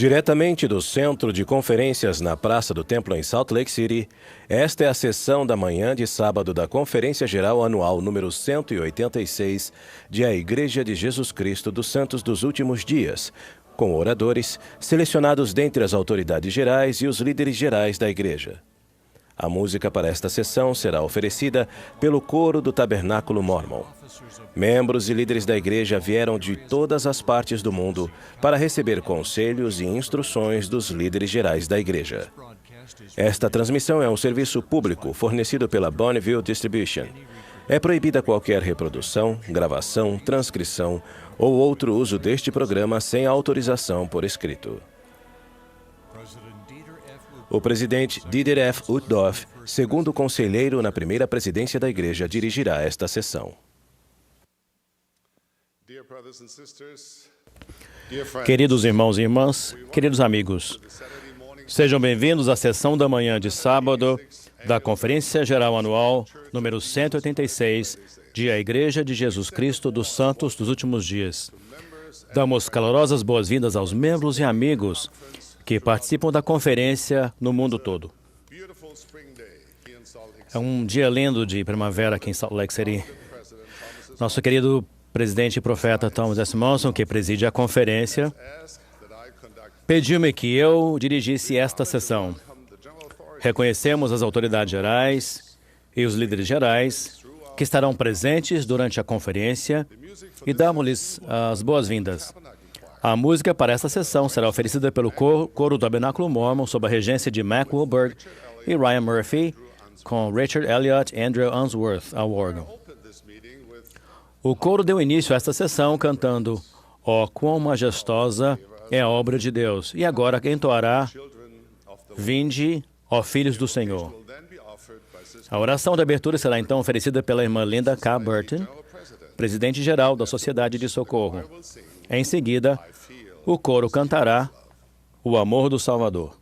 Diretamente do Centro de Conferências na Praça do Templo em Salt Lake City, esta é a sessão da manhã de sábado da Conferência Geral Anual número 186 de A Igreja de Jesus Cristo dos Santos dos Últimos Dias, com oradores selecionados dentre as autoridades gerais e os líderes gerais da Igreja. A música para esta sessão será oferecida pelo coro do Tabernáculo Mormon. Membros e líderes da Igreja vieram de todas as partes do mundo para receber conselhos e instruções dos líderes gerais da Igreja. Esta transmissão é um serviço público fornecido pela Bonneville Distribution. É proibida qualquer reprodução, gravação, transcrição ou outro uso deste programa sem autorização por escrito. O presidente Dieter F. Uchtdorf, segundo conselheiro na primeira presidência da Igreja, dirigirá esta sessão. Queridos irmãos e irmãs, queridos amigos, sejam bem-vindos à sessão da manhã de sábado da Conferência Geral Anual número 186 de A Igreja de Jesus Cristo dos Santos dos Últimos Dias. Damos calorosas boas-vindas aos membros e amigos que participam da conferência no mundo todo. É um dia lindo de primavera aqui em Salt Lake City. Nosso querido presidente e profeta Thomas S. Monson, que preside a conferência, pediu-me que eu dirigisse esta sessão. Reconhecemos as autoridades gerais e os líderes gerais que estarão presentes durante a conferência e damos-lhes as boas-vindas. A música para esta sessão será oferecida pelo coro do Tabernáculo Mormon sob a regência de Mac Wilberg e Ryan Murphy, com Richard Elliott e Andrew Unsworth ao órgão. O coro deu início a esta sessão cantando "Ó, quão majestosa é a obra de Deus", e agora entoará "Vinde, ó filhos do Senhor". A oração de abertura será então oferecida pela irmã Linda K. Burton, presidente-geral da Sociedade de Socorro. Em seguida, o coro cantará "O Amor do Salvador".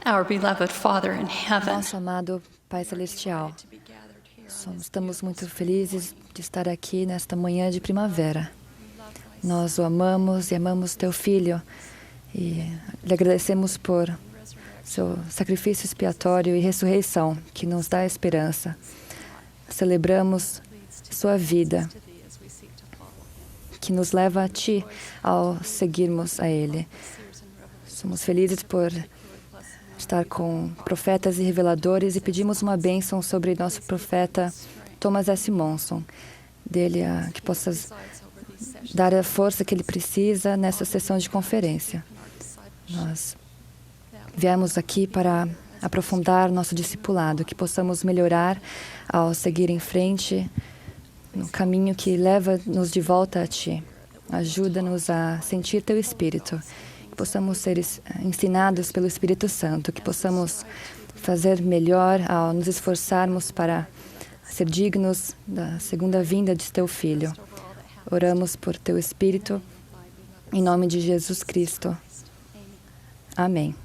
Our beloved Father in heaven. Nosso amado Pai Celestial, estamos muito felizes de estar aqui nesta manhã de primavera. Nós o amamos e amamos Teu Filho e lhe agradecemos por seu sacrifício expiatório e ressurreição, que nos dá esperança. celebramos sua vida, que nos leva a Ti ao seguirmos a Ele. Somos felizes por estar com profetas e reveladores e pedimos uma bênção sobre nosso profeta Thomas S. Monson, dele que possas dar a força que ele precisa nessa sessão de conferência. Nós viemos aqui para aprofundar nosso discipulado, que possamos melhorar ao seguir em frente no caminho que leva-nos de volta a Ti. Ajuda-nos a sentir Teu Espírito, que possamos ser ensinados pelo Espírito Santo, que possamos fazer melhor ao nos esforçarmos para ser dignos da segunda vinda de Teu Filho. Oramos por Teu Espírito, em nome de Jesus Cristo. Amém.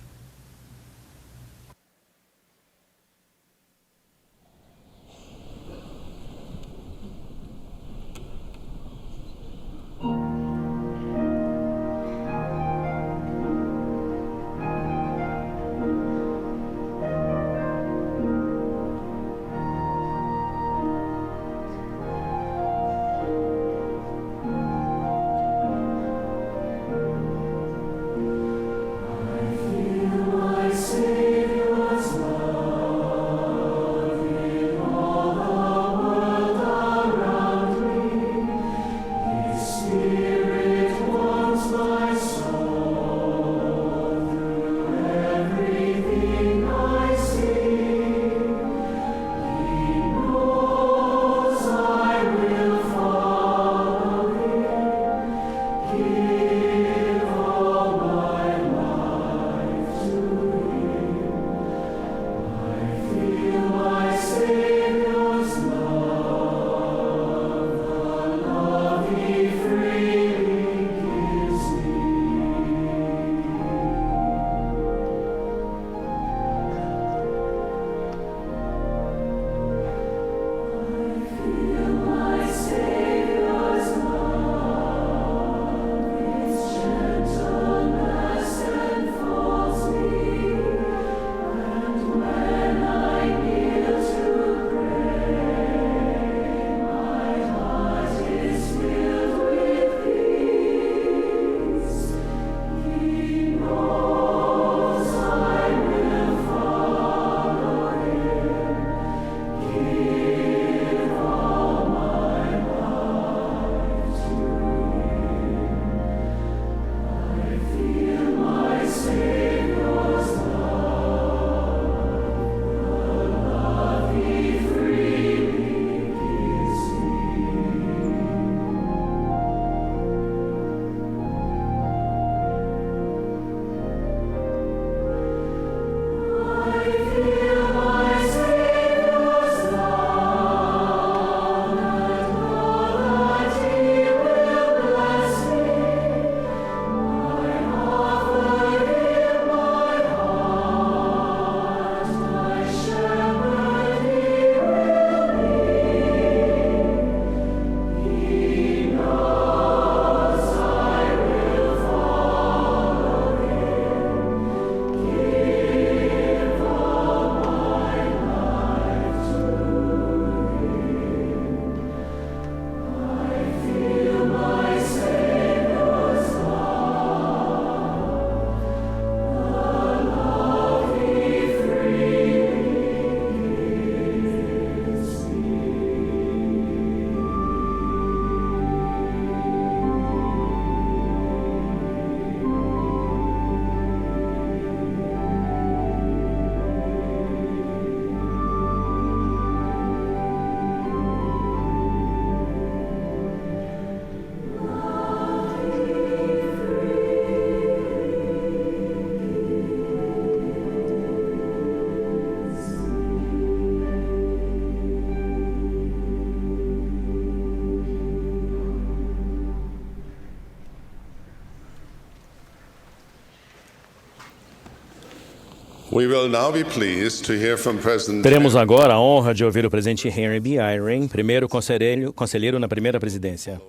Teremos agora a honra de ouvir o presidente Henry B. Eyring, primeiro conselheiro na primeira presidência.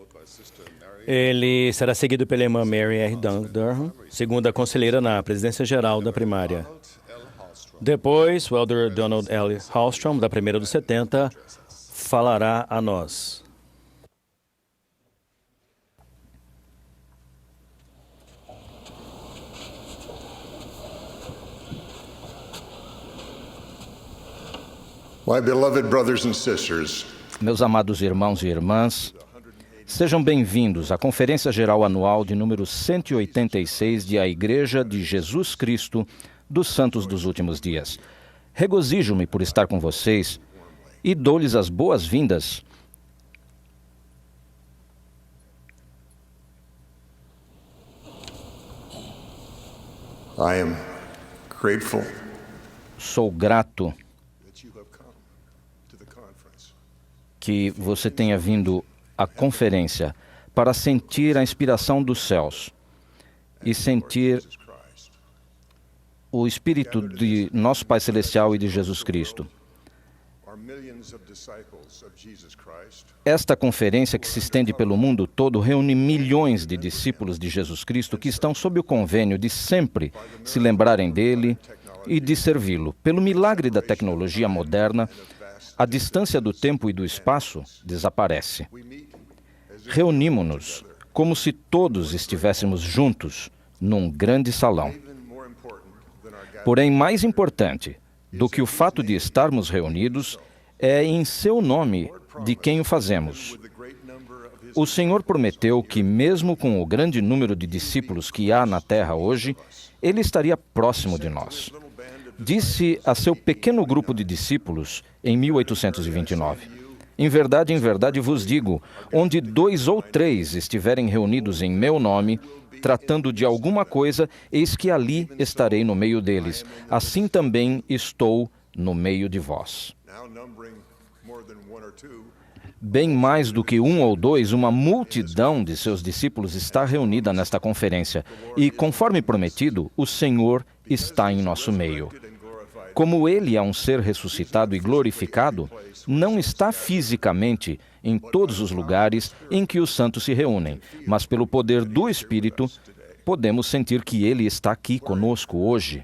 Ele será seguido pela irmã Mary R. Durham, segunda conselheira na presidência geral da primária. Depois, o elder Donald L. Hallstrom, da primeira dos 70, falará a nós. My beloved brothers and sisters, Meus amados irmãos e irmãs, sejam bem-vindos à Conferência Geral Anual de número 186 de A Igreja de Jesus Cristo dos Santos dos Últimos Dias. Regozijo-me por estar com vocês e dou-lhes as boas-vindas. I am grateful Sou grato that you have come to the conference. que você tenha vindo à conferência para sentir a inspiração dos céus e sentir Jesus Christ. o Espírito de nosso Pai Celestial e de Jesus Cristo. Are millions of disciples of Jesus Christ Esta conferência, que se estende pelo mundo todo, reúne milhões de discípulos de Jesus Cristo que estão sob o convênio de sempre se lembrarem dele e de servi-lo. Pelo milagre da tecnologia moderna, a distância do tempo e do espaço desaparece. Reunimos-nos como se todos estivéssemos juntos num grande salão. even more important than our gathering. Porém, mais importante do que o fato de estarmos reunidos é em seu nome de quem o fazemos. The great number of his O Senhor prometeu que, mesmo com o grande número de discípulos que há na terra hoje, Ele estaria próximo de nós. Disse a seu pequeno grupo de discípulos em 1829, em verdade vos digo, onde 2 ou 3 estiverem reunidos em meu nome, tratando de alguma coisa, eis que ali estarei no meio deles. Assim também estou no meio de vós. now numbering more than 1 or 2. Bem mais do que 1 ou 2, uma multidão de seus discípulos está reunida nesta conferência. E, conforme prometido, o Senhor está em nosso meio. Como Ele é um ser ressuscitado e glorificado, não está fisicamente em todos os lugares em que os santos se reúnem, mas pelo poder do Espírito, podemos sentir que Ele está aqui conosco hoje.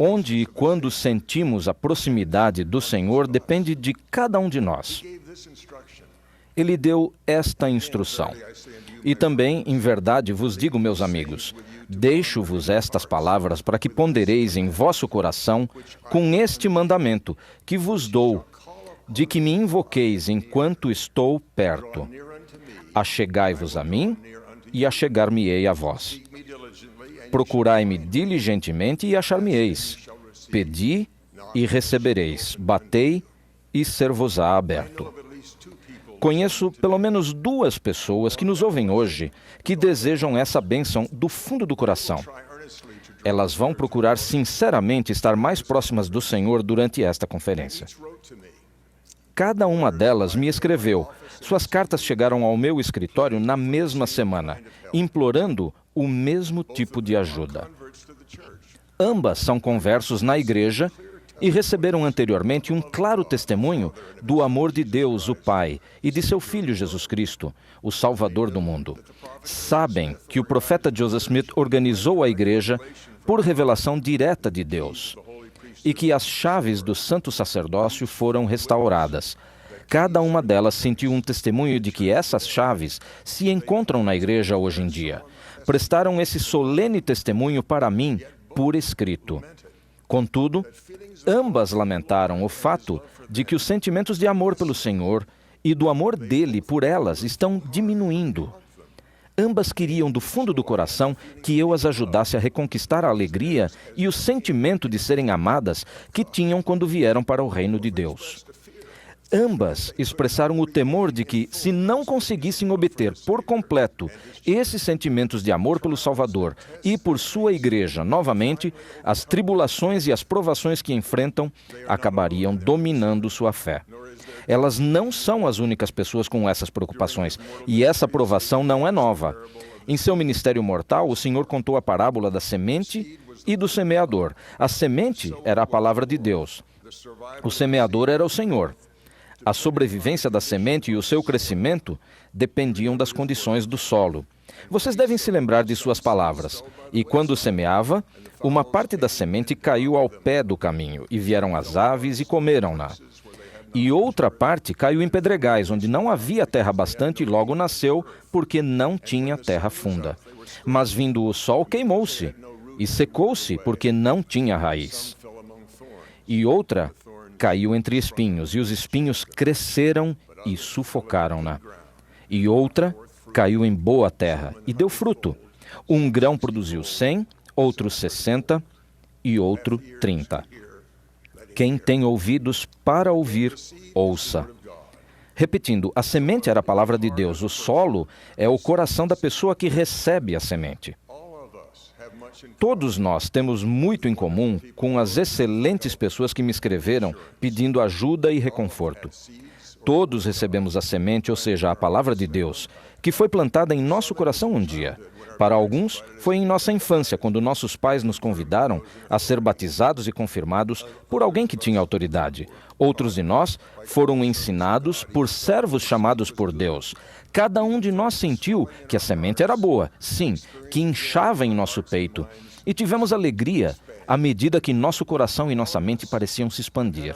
Onde e quando sentimos a proximidade do Senhor depende de cada um de nós. Ele deu esta instrução. E também, em verdade, vos digo, meus amigos, deixo-vos estas palavras para que pondereis em vosso coração com este mandamento que vos dou, de que me invoqueis enquanto estou perto. Achegai-vos a mim e achegar-me-ei a vós. Procurai-me diligentemente e achar-me-eis. Pedi e recebereis. Batei e ser-vos-á aberto. Conheço pelo menos 2 pessoas que nos ouvem hoje que desejam essa bênção do fundo do coração. Elas vão procurar sinceramente estar mais próximas do Senhor durante esta conferência. Cada uma delas me escreveu. Suas cartas chegaram ao meu escritório na mesma semana, implorando o mesmo tipo de ajuda. Ambas são conversos na igreja e receberam anteriormente um claro testemunho do amor de Deus, o Pai, e de seu Filho Jesus Cristo, o Salvador do mundo. Sabem que o profeta Joseph Smith organizou a igreja por revelação direta de Deus e que as chaves do santo sacerdócio foram restauradas. Cada uma delas sentiu um testemunho de que essas chaves se encontram na igreja hoje em dia. Prestaram esse solene testemunho para mim por escrito. Contudo, ambas lamentaram o fato de que os sentimentos de amor pelo Senhor e do amor dele por elas estão diminuindo. Ambas queriam do fundo do coração que eu as ajudasse a reconquistar a alegria e o sentimento de serem amadas que tinham quando vieram para o reino de Deus. Ambas expressaram o temor de que, se não conseguissem obter por completo esses sentimentos de amor pelo Salvador e por sua igreja novamente, as tribulações e as provações que enfrentam acabariam dominando sua fé. Elas não são as únicas pessoas com essas preocupações, e essa provação não é nova. Em seu ministério mortal, o Senhor contou a parábola da semente e do semeador. A semente era a palavra de Deus. O semeador era o Senhor. A sobrevivência da semente e o seu crescimento dependiam das condições do solo. Vocês devem se lembrar de suas palavras. E quando semeava, uma parte da semente caiu ao pé do caminho, e vieram as aves e comeram-na. E outra parte caiu em pedregais, onde não havia terra bastante, e logo nasceu, porque não tinha terra funda. Mas vindo o sol, queimou-se, e secou-se, porque não tinha raiz. E outra caiu entre espinhos, e os espinhos cresceram e sufocaram-na. E outra caiu em boa terra, e deu fruto. Um grão produziu 100, outro 60 e outro 30. Quem tem ouvidos para ouvir, ouça. Repetindo, a semente era a palavra de Deus, o solo é o coração da pessoa que recebe a semente. Todos nós temos muito em comum com as excelentes pessoas que me escreveram pedindo ajuda e reconforto. Todos recebemos a semente, ou seja, a palavra de Deus, que foi plantada em nosso coração um dia. Para alguns, foi em nossa infância, quando nossos pais nos convidaram a ser batizados e confirmados por alguém que tinha autoridade. Outros de nós foram ensinados por servos chamados por Deus. Cada um de nós sentiu que a semente era boa, sim, que inchava em nosso peito. E tivemos alegria à medida que nosso coração e nossa mente pareciam se expandir.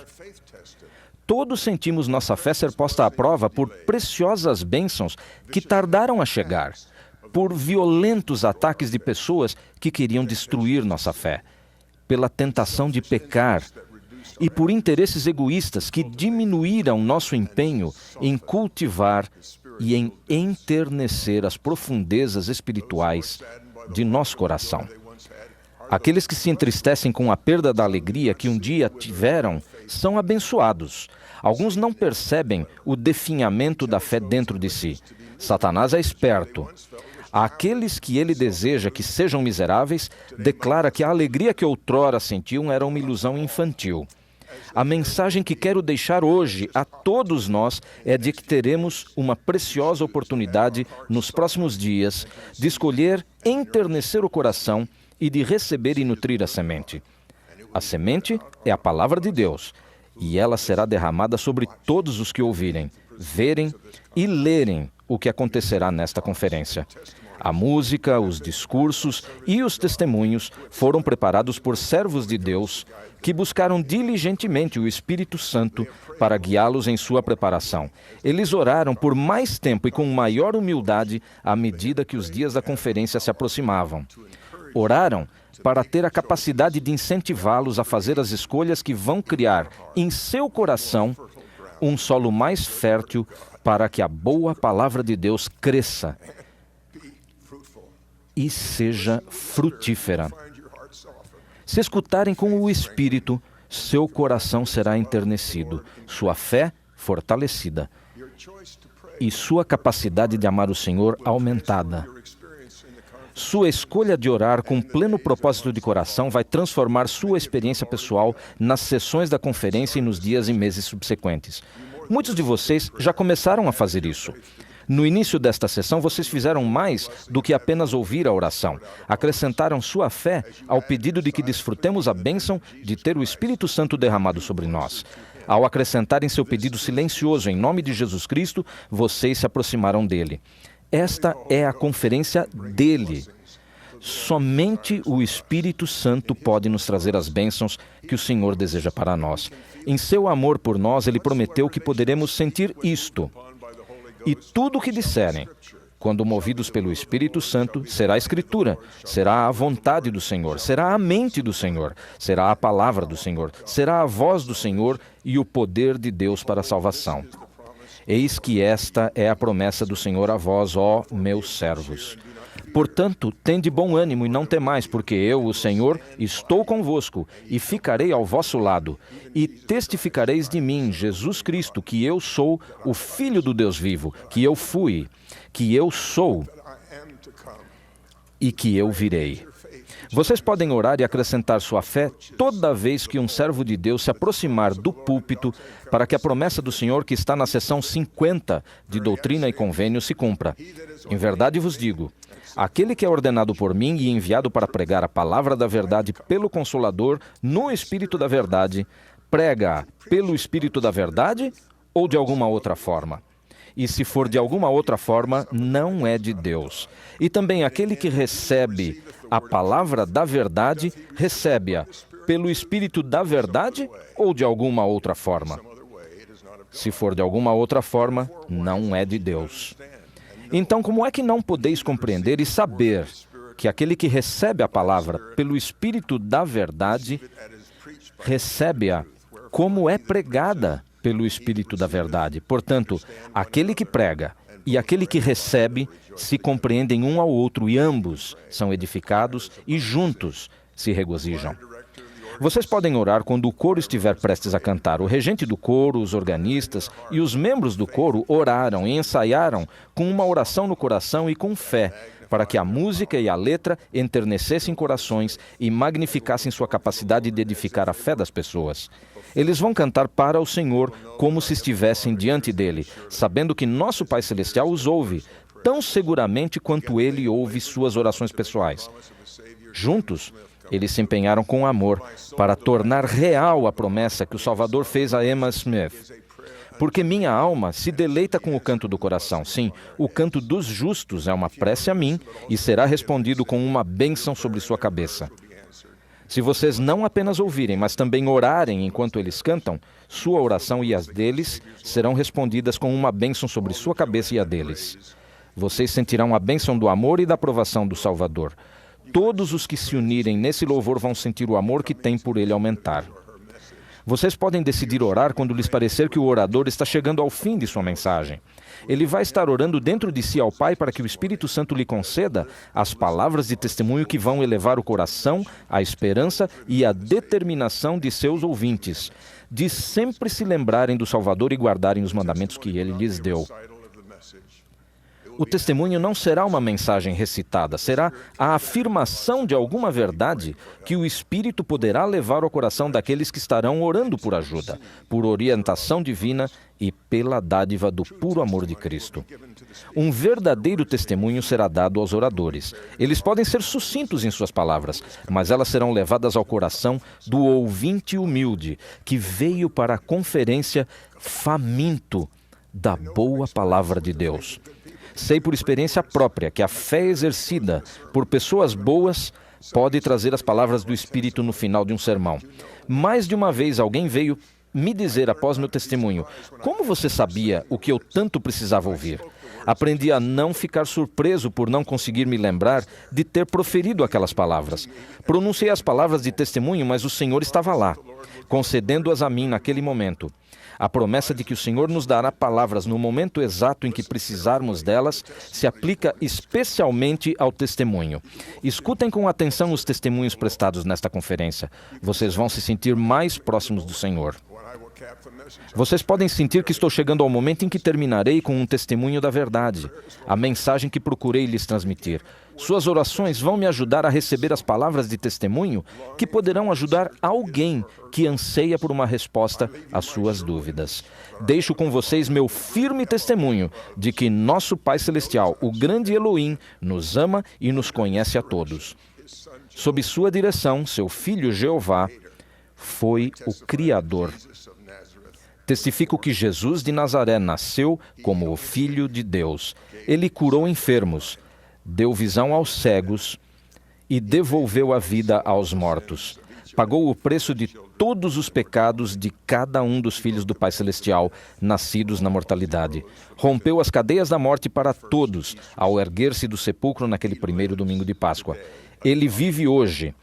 Todos sentimos nossa fé ser posta à prova por preciosas bênçãos que tardaram a chegar, por violentos ataques de pessoas que queriam destruir nossa fé, pela tentação de pecar e por interesses egoístas que diminuíram nosso empenho em cultivar e em enternecer as profundezas espirituais de nosso coração. Aqueles que se entristecem com a perda da alegria que um dia tiveram são abençoados. Alguns não percebem o definhamento da fé dentro de si. Satanás é esperto. Aqueles que ele deseja que sejam miseráveis, declara que a alegria que outrora sentiam era uma ilusão infantil. A mensagem que quero deixar hoje a todos nós é de que teremos uma preciosa oportunidade nos próximos dias de escolher enternecer o coração e de receber e nutrir a semente. A semente é a palavra de Deus, e ela será derramada sobre todos os que ouvirem, verem e lerem o que acontecerá nesta conferência. A música, os discursos e os testemunhos foram preparados por servos de Deus que buscaram diligentemente o Espírito Santo para guiá-los em sua preparação. Eles oraram por mais tempo e com maior humildade à medida que os dias da conferência se aproximavam. Oraram para ter a capacidade de incentivá-los a fazer as escolhas que vão criar em seu coração um solo mais fértil para que a boa palavra de Deus cresça e seja frutífera. Se escutarem com o Espírito, seu coração será enternecido, sua fé fortalecida e sua capacidade de amar o Senhor aumentada. Sua escolha de orar com pleno propósito de coração vai transformar sua experiência pessoal nas sessões da conferência e nos dias e meses subsequentes. Muitos de vocês já começaram a fazer isso. No início desta sessão, vocês fizeram mais do que apenas ouvir a oração. Acrescentaram sua fé ao pedido de que desfrutemos a bênção de ter o Espírito Santo derramado sobre nós. Ao acrescentarem seu pedido silencioso em nome de Jesus Cristo, vocês se aproximaram dele. Esta é a conferência dele. Somente o Espírito Santo pode nos trazer as bênçãos que o Senhor deseja para nós. Em seu amor por nós, ele prometeu que poderemos sentir isto. E tudo o que disserem, quando movidos pelo Espírito Santo, será a Escritura, será a vontade do Senhor, será a mente do Senhor, será a palavra do Senhor, será a voz do Senhor e o poder de Deus para a salvação. Eis que esta é a promessa do Senhor a vós, ó meus servos. Portanto, tende bom ânimo e não temais, porque eu, o Senhor, estou convosco e ficarei ao vosso lado. E testificareis de mim, Jesus Cristo, que eu sou o Filho do Deus vivo, que eu fui, que eu sou e que eu virei. Vocês podem orar e acrescentar sua fé toda vez que um servo de Deus se aproximar do púlpito para que a promessa do Senhor que está na seção 50 de Doutrina e Convênio se cumpra. Em verdade vos digo, aquele que é ordenado por mim e enviado para pregar a palavra da verdade pelo Consolador no Espírito da Verdade, prega pelo Espírito da Verdade ou de alguma outra forma? E se for de alguma outra forma, não é de Deus. E também aquele que recebe a palavra da verdade, recebe-a pelo Espírito da Verdade ou de alguma outra forma? Se for de alguma outra forma, não é de Deus. Então, como é que não podeis compreender e saber que aquele que recebe a palavra pelo Espírito da verdade, recebe-a como é pregada pelo Espírito da verdade? Portanto, aquele que prega e aquele que recebe se compreendem um ao outro e ambos são edificados e juntos se regozijam. Vocês podem orar quando o coro estiver prestes a cantar. O regente do coro, os organistas e os membros do coro oraram e ensaiaram com uma oração no coração e com fé, para que a música e a letra enternecessem corações e magnificassem sua capacidade de edificar a fé das pessoas. Eles vão cantar para o Senhor como se estivessem diante dele, sabendo que nosso Pai Celestial os ouve, tão seguramente quanto ele ouve suas orações pessoais. Juntos, eles se empenharam com amor para tornar real a promessa que o Salvador fez a Emma Smith. Porque minha alma se deleita com o canto do coração. Sim, o canto dos justos é uma prece a mim e será respondido com uma bênção sobre sua cabeça. Se vocês não apenas ouvirem, mas também orarem enquanto eles cantam, sua oração e as deles serão respondidas com uma bênção sobre sua cabeça e a deles. Vocês sentirão a bênção do amor e da aprovação do Salvador. Todos os que se unirem nesse louvor vão sentir o amor que têm por ele aumentar. Vocês podem decidir orar quando lhes parecer que o orador está chegando ao fim de sua mensagem. Ele vai estar orando dentro de si ao Pai para que o Espírito Santo lhe conceda as palavras de testemunho que vão elevar o coração, a esperança e a determinação de seus ouvintes, de sempre se lembrarem do Salvador e guardarem os mandamentos que ele lhes deu. O testemunho não será uma mensagem recitada, será a afirmação de alguma verdade que o Espírito poderá levar ao coração daqueles que estarão orando por ajuda, por orientação divina e pela dádiva do puro amor de Cristo. Um verdadeiro testemunho será dado aos oradores. Eles podem ser sucintos em suas palavras, mas elas serão levadas ao coração do ouvinte humilde, que veio para a conferência faminto da boa palavra de Deus. Sei por experiência própria que a fé exercida por pessoas boas pode trazer as palavras do Espírito no final de um sermão. Mais de uma vez alguém veio me dizer após meu testemunho: como você sabia o que eu tanto precisava ouvir? Aprendi a não ficar surpreso por não conseguir me lembrar de ter proferido aquelas palavras. Pronunciei as palavras de testemunho, mas o Senhor estava lá, concedendo-as a mim naquele momento. A promessa de que o Senhor nos dará palavras no momento exato em que precisarmos delas se aplica especialmente ao testemunho. Escutem com atenção os testemunhos prestados nesta conferência. Vocês vão se sentir mais próximos do Senhor. Vocês podem sentir que estou chegando ao momento em que terminarei com um testemunho da verdade, a mensagem que procurei lhes transmitir. Suas orações vão me ajudar a receber as palavras de testemunho que poderão ajudar alguém que anseia por uma resposta às suas dúvidas. Deixo com vocês meu firme testemunho de que nosso Pai Celestial, o grande Elohim, nos ama e nos conhece a todos. Sob sua direção, seu Filho Jeová foi o Criador. Testifico que Jesus de Nazaré nasceu como o Filho de Deus. Ele curou enfermos, deu visão aos cegos e devolveu a vida aos mortos. Pagou o preço de todos os pecados de cada um dos filhos do Pai Celestial, nascidos na mortalidade. Rompeu as cadeias da morte para todos, ao erguer-se do sepulcro naquele primeiro domingo de Páscoa. Ele vive hoje,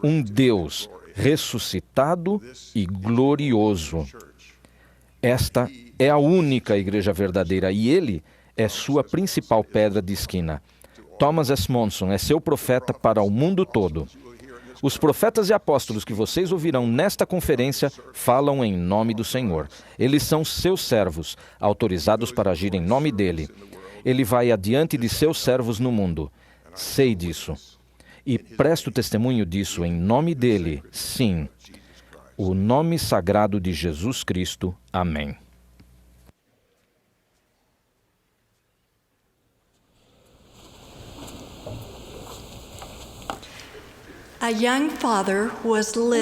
um Deus ressuscitado e glorioso. Esta é a única igreja verdadeira e ele é sua principal pedra de esquina. Thomas S. Monson é seu profeta para o mundo todo. Os profetas e apóstolos que vocês ouvirão nesta conferência falam em nome do Senhor. Eles são seus servos, autorizados para agir em nome dele. Ele vai adiante de seus servos no mundo. Sei disso. E presto testemunho disso em nome dele, sim. O nome sagrado de Jesus Cristo. Amém.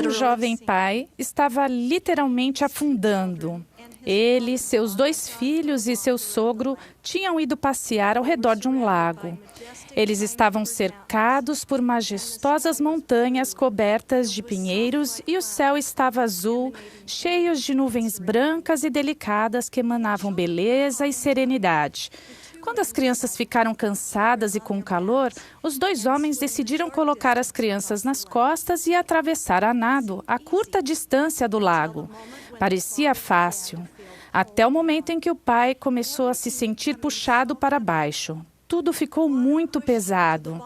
Um jovem pai estava literalmente afundando. Ele, seus 2 filhos e seu sogro tinham ido passear ao redor de um lago. Eles estavam cercados por majestosas montanhas cobertas de pinheiros e o céu estava azul, cheio de nuvens brancas e delicadas que emanavam beleza e serenidade. Quando as crianças ficaram cansadas e com calor, os 2 homens decidiram colocar as crianças nas costas e atravessar a nado a curta distância do lago. Parecia fácil, até o momento em que o pai começou a se sentir puxado para baixo. Tudo ficou muito pesado.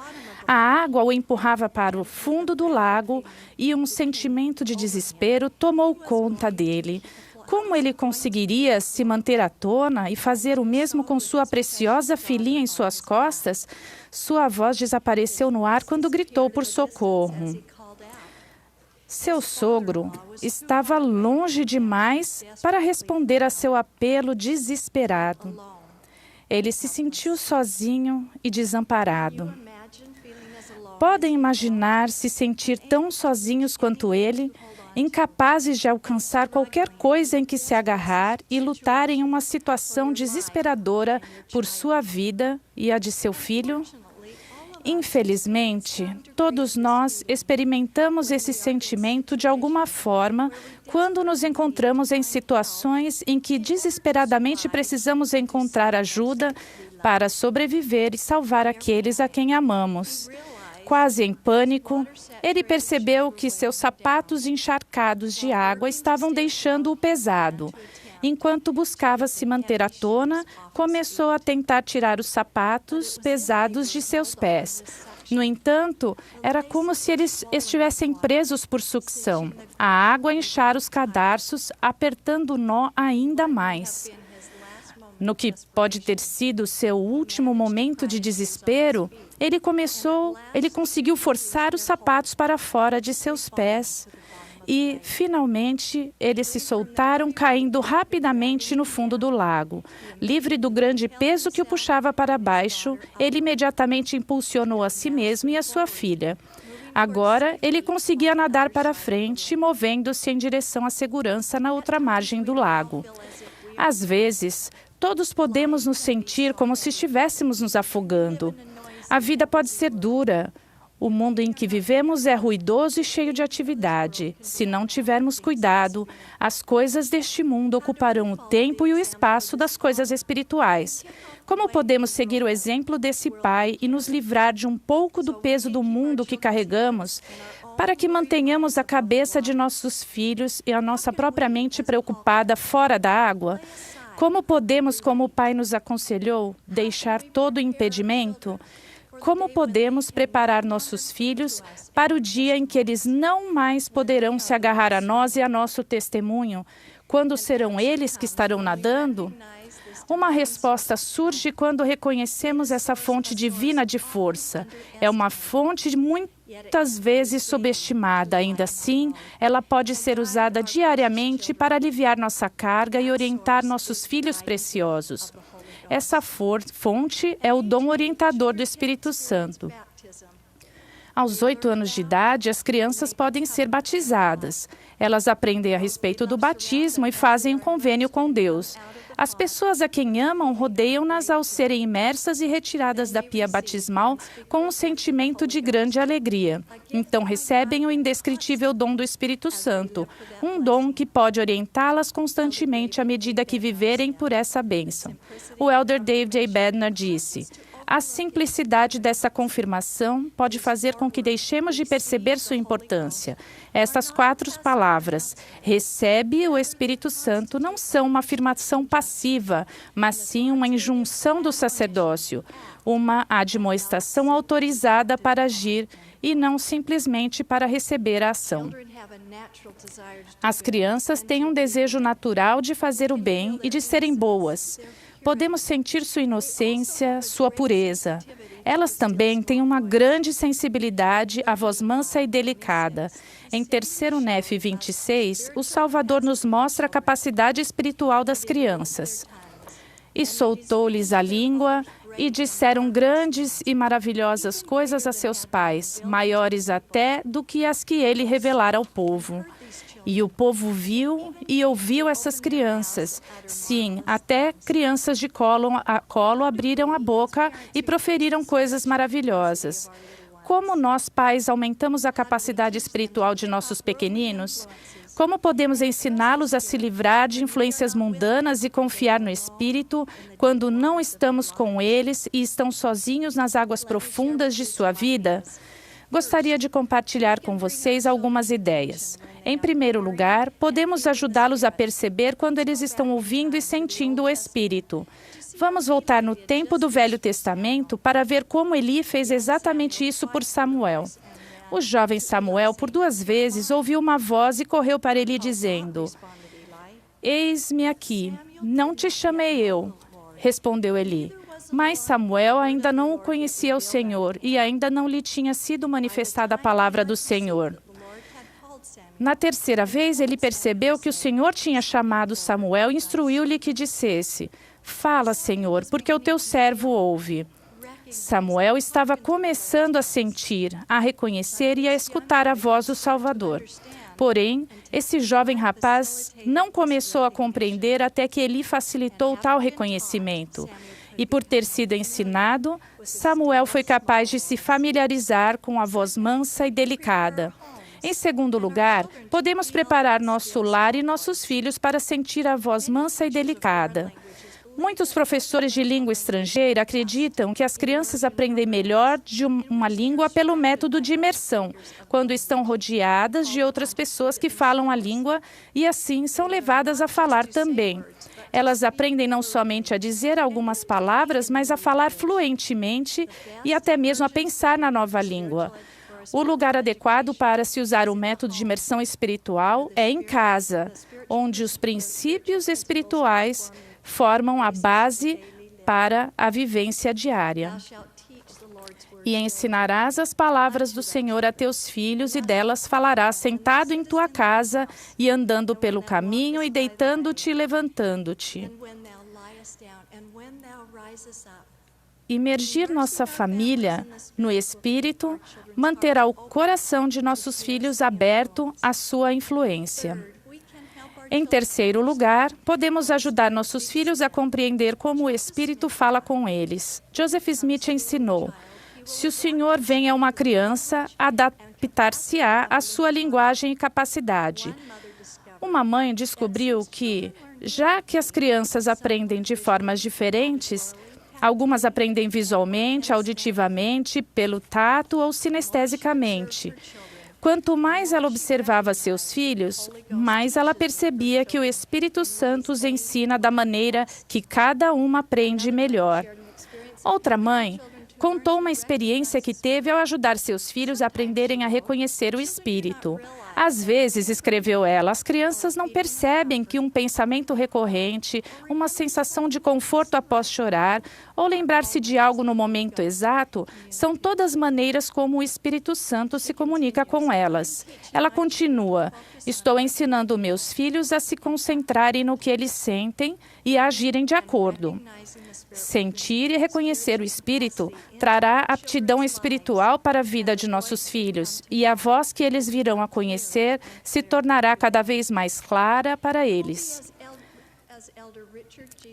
A água o empurrava para o fundo do lago e um sentimento de desespero tomou conta dele. Como ele conseguiria se manter à tona e fazer o mesmo com sua preciosa filhinha em suas costas? Sua voz desapareceu no ar quando gritou por socorro. Seu sogro estava longe demais para responder a seu apelo desesperado. Ele se sentiu sozinho e desamparado. Podem imaginar se sentir tão sozinhos quanto ele, incapazes de alcançar qualquer coisa em que se agarrar e lutar em uma situação desesperadora por sua vida e a de seu filho? Infelizmente, todos nós experimentamos esse sentimento de alguma forma quando nos encontramos em situações em que desesperadamente precisamos encontrar ajuda para sobreviver e salvar aqueles a quem amamos. Quase em pânico, ele percebeu que seus sapatos encharcados de água estavam deixando-o pesado. Enquanto buscava se manter à tona, começou a tentar tirar os sapatos pesados de seus pés. No entanto, era como se eles estivessem presos por sucção. A água inchara os cadarços, apertando o nó ainda mais. No que pode ter sido seu último momento de desespero, ele conseguiu forçar os sapatos para fora de seus pés. E, finalmente, eles se soltaram, caindo rapidamente no fundo do lago. Livre do grande peso que o puxava para baixo, ele imediatamente impulsionou a si mesmo e a sua filha. Agora, ele conseguia nadar para frente, movendo-se em direção à segurança na outra margem do lago. Às vezes, todos podemos nos sentir como se estivéssemos nos afogando. A vida pode ser dura. O mundo em que vivemos é ruidoso e cheio de atividade. Se não tivermos cuidado, as coisas deste mundo ocuparão o tempo e o espaço das coisas espirituais. Como podemos seguir o exemplo desse pai e nos livrar de um pouco do peso do mundo que carregamos, para que mantenhamos a cabeça de nossos filhos e a nossa própria mente preocupada fora da água? Como podemos, como o pai nos aconselhou, deixar todo o impedimento? Como podemos preparar nossos filhos para o dia em que eles não mais poderão se agarrar a nós e a nosso testemunho, quando serão eles que estarão nadando? Uma resposta surge quando reconhecemos essa fonte divina de força. É uma fonte muitas vezes subestimada. Ainda assim, ela pode ser usada diariamente para aliviar nossa carga e orientar nossos filhos preciosos. Essa fonte é o dom orientador do Espírito Santo. Aos 8 anos de idade, as crianças podem ser batizadas. Elas aprendem a respeito do batismo e fazem um convênio com Deus. As pessoas a quem amam rodeiam-nas ao serem imersas e retiradas da pia batismal com um sentimento de grande alegria. Então recebem o indescritível dom do Espírito Santo, um dom que pode orientá-las constantemente à medida que viverem por essa bênção. O elder David A. Bednar disse: a simplicidade dessa confirmação pode fazer com que deixemos de perceber sua importância. Estas 4 palavras, recebe o Espírito Santo, não são uma afirmação passiva, mas sim uma injunção do sacerdócio, uma admoestação autorizada para agir e não simplesmente para receber a ação. As crianças têm um desejo natural de fazer o bem e de serem boas. Podemos sentir sua inocência, sua pureza. Elas também têm uma grande sensibilidade à voz mansa e delicada. Em 3º Nef 26, o Salvador nos mostra a capacidade espiritual das crianças. e soltou-lhes a língua, e disseram grandes e maravilhosas coisas a seus pais, maiores até do que as que ele revelara ao povo. E o povo viu e ouviu essas crianças. Sim, até crianças de colo a colo abriram a boca e proferiram coisas maravilhosas. Como nós, pais, aumentamos a capacidade espiritual de nossos pequeninos? Como podemos ensiná-los a se livrar de influências mundanas e confiar no Espírito quando não estamos com eles e estão sozinhos nas águas profundas de sua vida? Gostaria de compartilhar com vocês algumas ideias. Em primeiro lugar, podemos ajudá-los a perceber quando eles estão ouvindo e sentindo o Espírito. Vamos voltar no tempo do Velho Testamento para ver como Eli fez exatamente isso por Samuel. O jovem Samuel, por 2 vezes, ouviu uma voz e correu para Eli dizendo: "Eis-me aqui, não te chamei eu", respondeu Eli. Mas Samuel ainda não o conhecia o Senhor e ainda não lhe tinha sido manifestada a palavra do Senhor. Na 3ª vez, ele percebeu que o Senhor tinha chamado Samuel e instruiu-lhe que dissesse: "Fala, Senhor, porque o teu servo ouve." Samuel estava começando a sentir, a reconhecer e a escutar a voz do Salvador. Porém, esse jovem rapaz não começou a compreender até que Eli facilitou tal reconhecimento. E por ter sido ensinado, Samuel foi capaz de se familiarizar com a voz mansa e delicada. Em segundo lugar, podemos preparar nosso lar e nossos filhos para sentir a voz mansa e delicada. Muitos professores de língua estrangeira acreditam que as crianças aprendem melhor de uma língua pelo método de imersão, quando estão rodeadas de outras pessoas que falam a língua e assim são levadas a falar também. Elas aprendem não somente a dizer algumas palavras, mas a falar fluentemente e até mesmo a pensar na nova língua. O lugar adequado para se usar o método de imersão espiritual é em casa, onde os princípios espirituais formam a base para a vivência diária. E ensinarás as palavras do Senhor a teus filhos, e delas falarás sentado em tua casa, e andando pelo caminho, e deitando-te e levantando-te. Imergir nossa família no Espírito manterá o coração de nossos filhos aberto à sua influência. Em terceiro lugar, podemos ajudar nossos filhos a compreender como o Espírito fala com eles. Joseph Smith ensinou: se o Senhor vem a uma criança, adaptar-se-á à sua linguagem e capacidade. Uma mãe descobriu que, já que as crianças aprendem de formas diferentes, algumas aprendem visualmente, auditivamente, pelo tato ou sinestesicamente. Quanto mais ela observava seus filhos, mais ela percebia que o Espírito Santo os ensina da maneira que cada uma aprende melhor. Outra mãe contou uma experiência que teve ao ajudar seus filhos a aprenderem a reconhecer o Espírito. Às vezes, escreveu ela, as crianças não percebem que um pensamento recorrente, uma sensação de conforto após chorar, ou lembrar-se de algo no momento exato, são todas maneiras como o Espírito Santo se comunica com elas. Ela continua: estou ensinando meus filhos a se concentrarem no que eles sentem e a agirem de acordo. Sentir e reconhecer o Espírito trará aptidão espiritual para a vida de nossos filhos, e a voz que eles virão a conhecer se tornará cada vez mais clara para eles.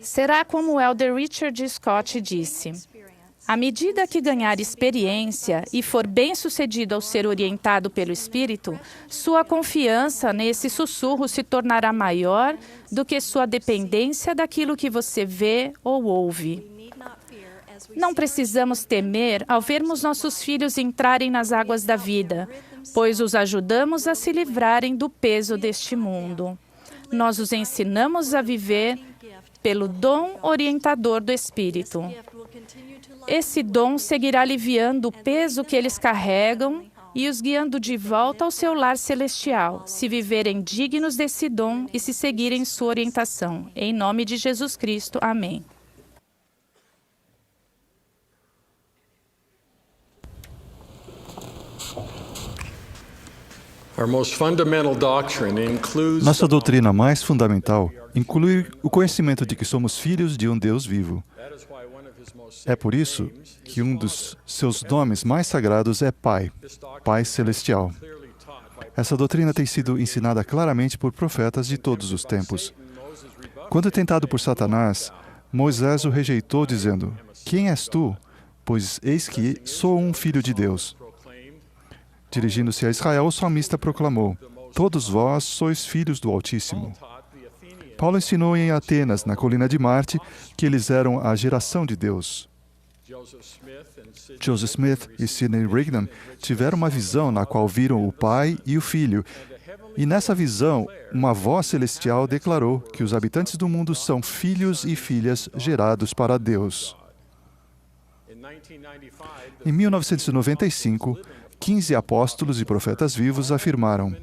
Será como o Elder Richard Scott disse: à medida que ganhar experiência e for bem-sucedido ao ser orientado pelo Espírito, sua confiança nesse sussurro se tornará maior do que sua dependência daquilo que você vê ou ouve. Não precisamos temer ao vermos nossos filhos entrarem nas águas da vida, pois os ajudamos a se livrarem do peso deste mundo. Nós os ensinamos a viver pelo dom orientador do Espírito. Esse dom seguirá aliviando o peso que eles carregam e os guiando de volta ao seu lar celestial, se viverem dignos desse dom e se seguirem sua orientação. Em nome de Jesus Cristo. Amém. Nossa doutrina mais fundamental inclui o conhecimento de que somos filhos de um Deus vivo. É por isso que um dos seus nomes mais sagrados é Pai, Pai Celestial. Essa doutrina tem sido ensinada claramente por profetas de todos os tempos. Quando tentado por Satanás, Moisés o rejeitou, dizendo: "Quem és tu? Pois eis que sou um filho de Deus." Dirigindo-se a Israel, o salmista proclamou: "Todos vós sois filhos do Altíssimo." Paulo ensinou em Atenas, na colina de Marte, que eles eram a geração de Deus. Joseph Smith e Sidney Rigdon tiveram uma visão na qual viram o Pai e o Filho. E nessa visão, uma voz celestial declarou que os habitantes do mundo são filhos e filhas gerados para Deus. Em 1995, 15 apóstolos e profetas vivos afirmaram: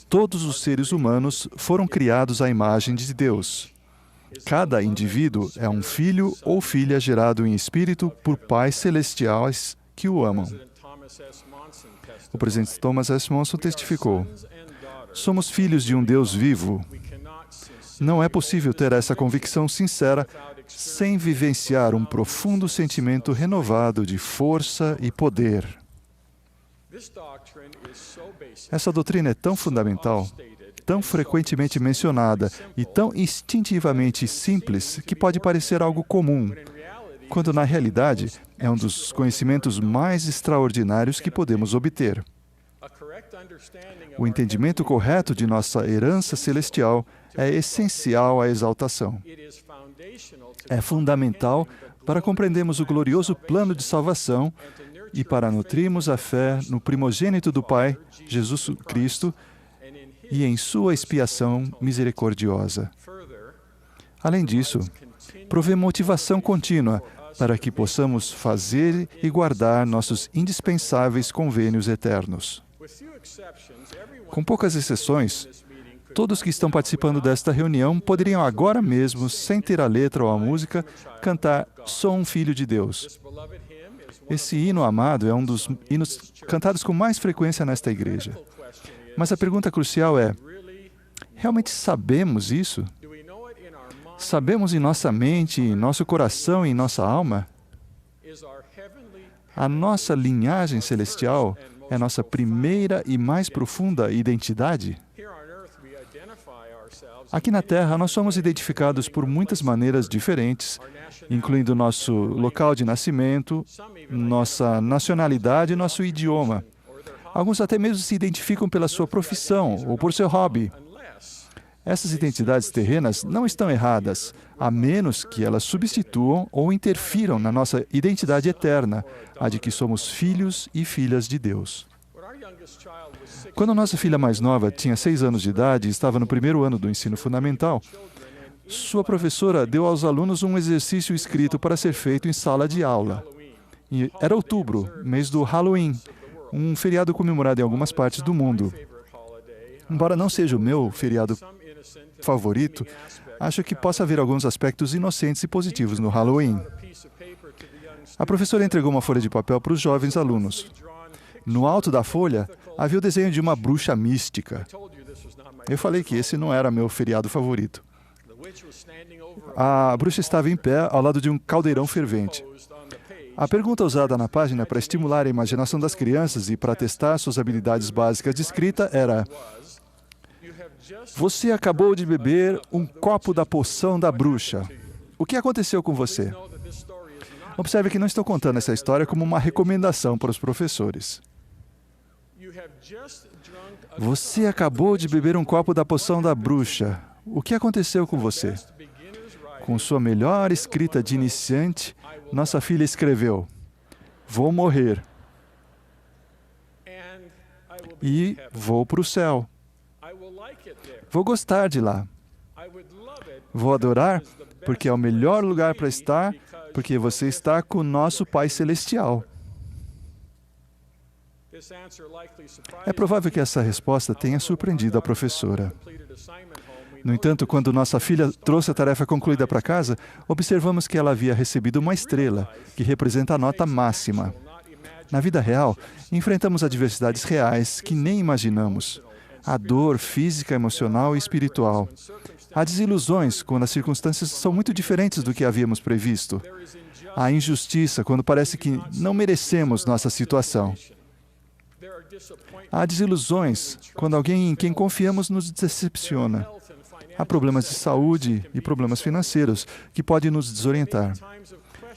todos os seres humanos foram criados à imagem de Deus. Cada indivíduo é um filho ou filha gerado em espírito por pais celestiais que o amam. O presidente Thomas S. Monson testificou: somos filhos de um Deus vivo. Não é possível ter essa convicção sincera sem vivenciar um profundo sentimento renovado de força e poder. Essa doutrina é tão fundamental, tão frequentemente mencionada e tão instintivamente simples que pode parecer algo comum, quando na realidade é um dos conhecimentos mais extraordinários que podemos obter. O entendimento correto de nossa herança celestial é essencial à exaltação. É fundamental para compreendermos o glorioso plano de salvação e para nutrirmos a fé no primogênito do Pai, Jesus Cristo, e em sua expiação misericordiosa. Além disso, provê motivação contínua para que possamos fazer e guardar nossos indispensáveis convênios eternos. Com poucas exceções, todos que estão participando desta reunião poderiam agora mesmo, sem ter a letra ou a música, cantar "Sou um Filho de Deus." Esse hino amado é um dos hinos cantados com mais frequência nesta igreja. Mas a pergunta crucial é: realmente sabemos isso? Sabemos em nossa mente, em nosso coração e em nossa alma? A nossa linhagem celestial é nossa primeira e mais profunda identidade? Aqui na Terra, nós somos identificados por muitas maneiras diferentes, incluindo nosso local de nascimento, nossa nacionalidade e nosso idioma. Alguns até mesmo se identificam pela sua profissão ou por seu hobby. Essas identidades terrenas não estão erradas, a menos que elas substituam ou interfiram na nossa identidade eterna, a de que somos filhos e filhas de Deus. Quando nossa filha mais nova tinha 6 anos de idade e estava no primeiro ano do ensino fundamental, sua professora deu aos alunos um exercício escrito para ser feito em sala de aula. E era outubro, mês do Halloween, um feriado comemorado em algumas partes do mundo. Embora não seja o meu feriado favorito, acho que possa haver alguns aspectos inocentes e positivos no Halloween. A professora entregou uma folha de papel para os jovens alunos. No alto da folha, havia o desenho de uma bruxa mística. Eu falei que esse não era meu feriado favorito. A bruxa estava em pé ao lado de um caldeirão fervente. A pergunta usada na página para estimular a imaginação das crianças e para testar suas habilidades básicas de escrita era: você acabou de beber um copo da poção da bruxa. O que aconteceu com você? Observe que não estou contando essa história como uma recomendação para os professores. Você acabou de beber um copo da poção da bruxa. O que aconteceu com você? Com sua melhor escrita de iniciante, nossa filha escreveu: vou morrer. E vou para o céu. Vou gostar de lá. Vou adorar, porque é o melhor lugar para estar, porque você está com o nosso Pai Celestial. É provável que essa resposta tenha surpreendido a professora. No entanto, quando nossa filha trouxe a tarefa concluída para casa, observamos que ela havia recebido uma estrela, que representa a nota máxima. Na vida real, enfrentamos adversidades reais que nem imaginamos. Há dor física, emocional e espiritual. Há desilusões quando as circunstâncias são muito diferentes do que havíamos previsto. Há injustiça quando parece que não merecemos nossa situação. Há desilusões quando alguém em quem confiamos nos decepciona. Há problemas de saúde e problemas financeiros que podem nos desorientar.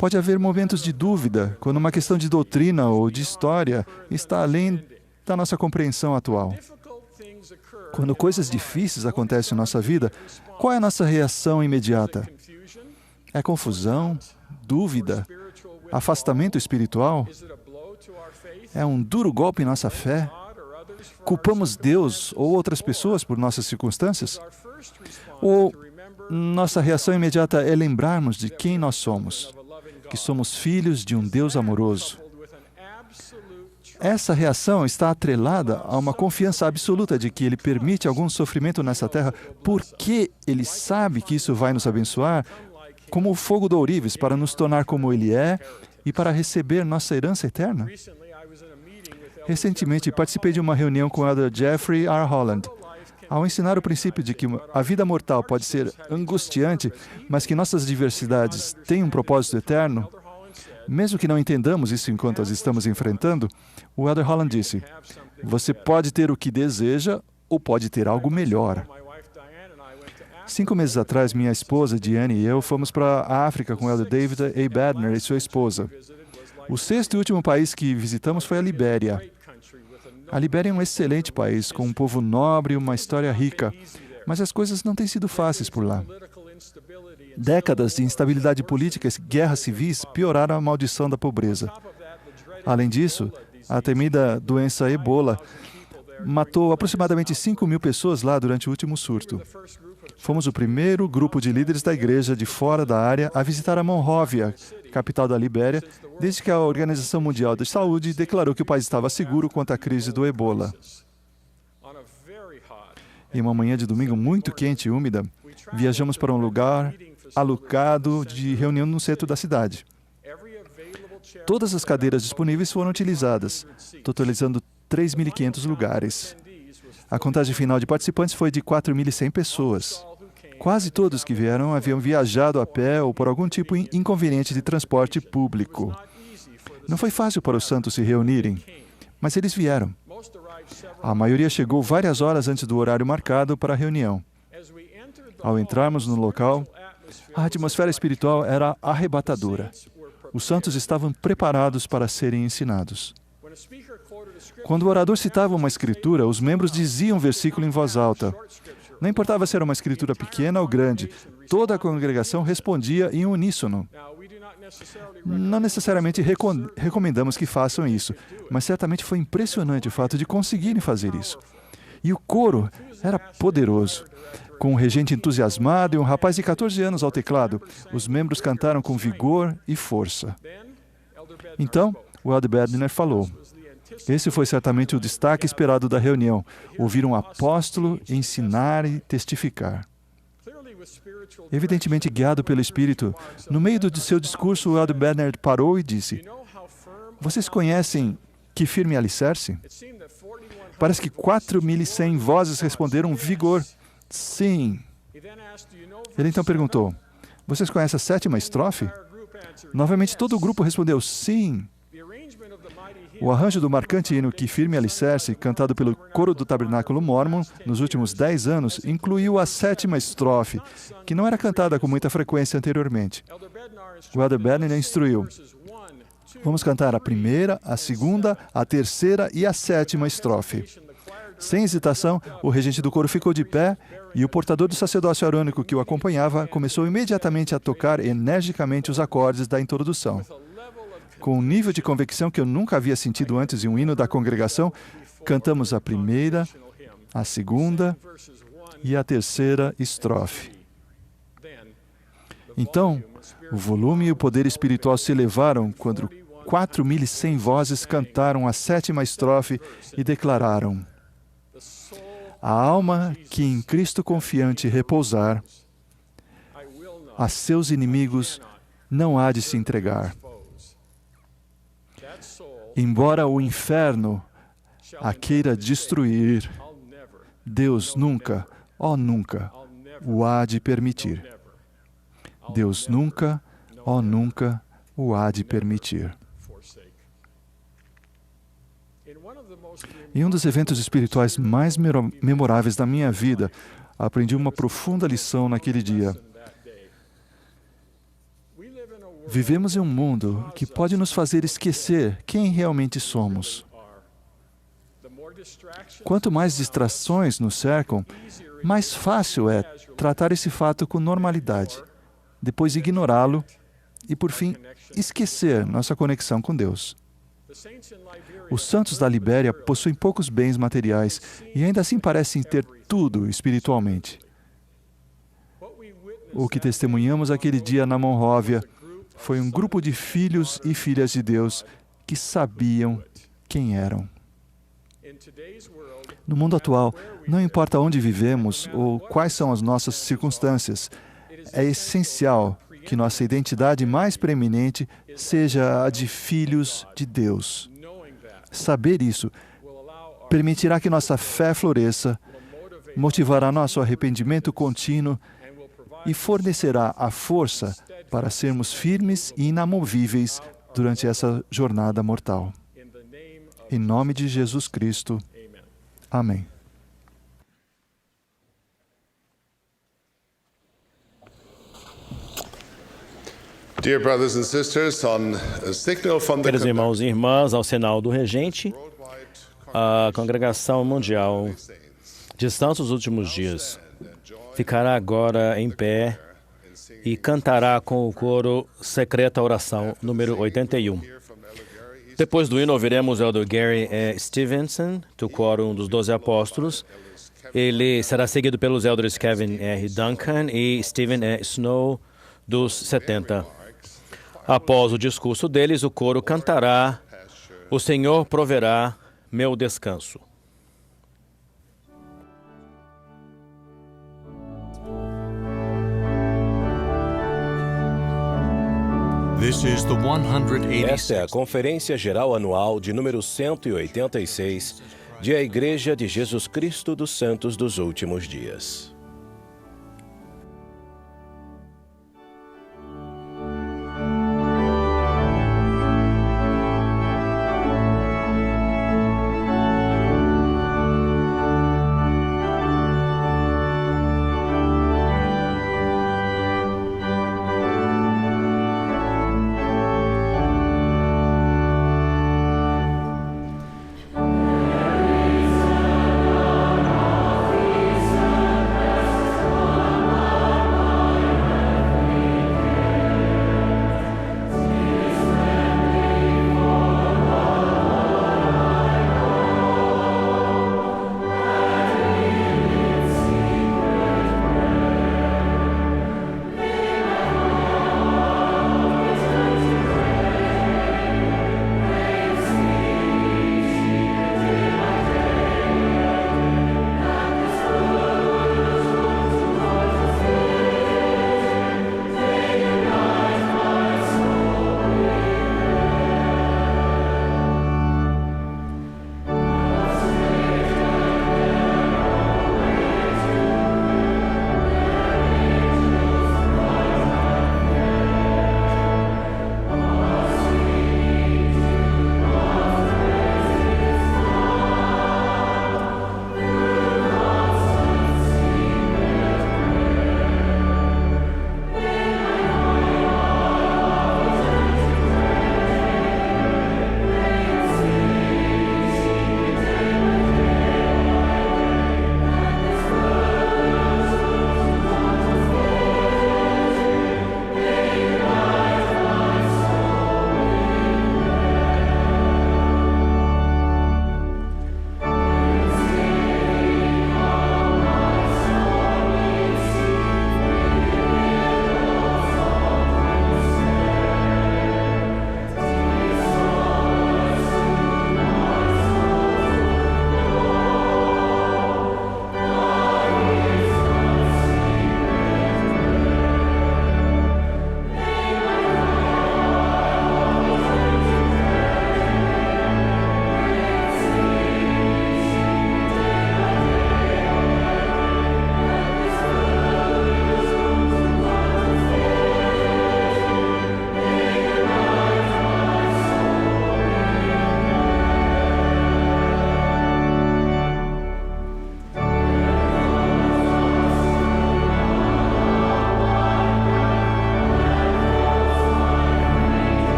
Pode haver momentos de dúvida quando uma questão de doutrina ou de história está além da nossa compreensão atual. Quando coisas difíceis acontecem em nossa vida, qual é a nossa reação imediata? É confusão? Dúvida? Afastamento espiritual? É um duro golpe em nossa fé? Culpamos Deus ou outras pessoas por nossas circunstâncias? Ou nossa reação imediata é lembrarmos de quem nós somos, que somos filhos de um Deus amoroso? Essa reação está atrelada a uma confiança absoluta de que Ele permite algum sofrimento nessa terra porque Ele sabe que isso vai nos abençoar, como o fogo do ourives, para nos tornar como Ele é e para receber nossa herança eterna. Recentemente, participei de uma reunião com o Elder Jeffrey R. Holland. Ao ensinar o princípio de que a vida mortal pode ser angustiante, mas que nossas diversidades têm um propósito eterno, mesmo que não entendamos isso enquanto as estamos enfrentando, o Elder Holland disse: você pode ter o que deseja ou pode ter algo melhor. 5 meses atrás, minha esposa, Diane, e eu fomos para a África com o Elder David A. Badner e sua esposa. O 6º e último país que visitamos foi a Libéria. A Libéria é um excelente país, com um povo nobre e uma história rica, mas as coisas não têm sido fáceis por lá. Décadas de instabilidade política e guerras civis pioraram a maldição da pobreza. Além disso, a temida doença Ebola matou aproximadamente 5.000 pessoas lá durante o último surto. Fomos o primeiro grupo de líderes da igreja de fora da área a visitar a Monróvia, capital da Libéria, desde que a Organização Mundial de Saúde declarou que o país estava seguro quanto à crise do Ebola. Em uma manhã de domingo muito quente e úmida, viajamos para um lugar alocado de reunião no centro da cidade. Todas as cadeiras disponíveis foram utilizadas, totalizando 3.500 lugares. A contagem final de participantes foi de 4.100 pessoas. Quase todos que vieram haviam viajado a pé ou por algum tipo inconveniente de transporte público. Não foi fácil para os santos se reunirem, mas eles vieram. A maioria chegou várias horas antes do horário marcado para a reunião. Ao entrarmos no local, a atmosfera espiritual era arrebatadora. Os santos estavam preparados para serem ensinados. Quando o orador citava uma escritura, os membros diziam o versículo em voz alta. Não importava se era uma escritura pequena ou grande, toda a congregação respondia em uníssono. Não necessariamente recomendamos que façam isso, mas certamente foi impressionante o fato de conseguirem fazer isso. E o coro era poderoso. Com um regente entusiasmado e um rapaz de 14 anos ao teclado, os membros cantaram com vigor e força. Então, o Elder Badner falou: esse foi certamente o destaque esperado da reunião, ouvir um apóstolo ensinar e testificar. Evidentemente guiado pelo Espírito, no meio do seu discurso, o Elder Badner parou e disse: vocês conhecem Que Firme Alicerce? Parece que 4.100 vozes responderam vigor. Sim. Ele então perguntou: vocês conhecem a 7ª estrofe? Novamente todo o grupo respondeu sim. O arranjo do marcante hino Que Firme Alicerce, cantado pelo coro do Tabernáculo Mórmon nos últimos 10 anos, incluiu a 7ª estrofe, que não era cantada com muita frequência anteriormente. O Elder Badner instruiu: vamos cantar a 1ª, a 2ª, a 3ª e a 7ª estrofe. Sem hesitação, o regente do coro ficou de pé e o portador do sacerdócio arônico que o acompanhava começou imediatamente a tocar energicamente os acordes da introdução. Com um nível de convicção que eu nunca havia sentido antes em um hino da congregação, cantamos a 1ª, a 2ª e a 3ª estrofe. Então, o volume e o poder espiritual se elevaram quando 4.100 vozes cantaram a 7ª estrofe e declararam: a alma que em Cristo confiante repousar, a seus inimigos não há de se entregar. Embora o inferno a queira destruir, Deus nunca, ó nunca, o há de permitir. Deus nunca, ó nunca, o há de permitir. Em um dos eventos espirituais mais memoráveis da minha vida, aprendi uma profunda lição naquele dia. Vivemos em um mundo que pode nos fazer esquecer quem realmente somos. Quanto mais distrações nos cercam, mais fácil é tratar esse fato com normalidade, depois ignorá-lo e, por fim, esquecer nossa conexão com Deus. Os santos da Libéria possuem poucos bens materiais e ainda assim parecem ter tudo espiritualmente. O que testemunhamos aquele dia na Monróvia foi um grupo de filhos e filhas de Deus que sabiam quem eram. No mundo atual, não importa onde vivemos ou quais são as nossas circunstâncias, é essencial que nossa identidade mais preeminente seja a de filhos de Deus. Saber isso permitirá que nossa fé floresça, motivará nosso arrependimento contínuo e fornecerá a força para sermos firmes e inamovíveis durante essa jornada mortal. Em nome de Jesus Cristo. Amém. Dear brothers and sisters, on a signal from the Queridos irmãos e irmãs, ao sinal do regente, a Congregação Mundial de Santos dos Últimos Dias ficará agora em pé e cantará com o coro Secreta Oração, número 81. Depois do hino, ouviremos o Elder Gary Stevenson, do Quórum dos 12 Apóstolos. Ele será seguido pelos Elders Kevin R. Duncan e Stephen E. Snow, dos 70. Após o discurso deles, o coro cantará O Senhor proverá meu descanso. Esta é a Conferência Geral Anual de número 186 de A Igreja de Jesus Cristo dos Santos dos Últimos Dias.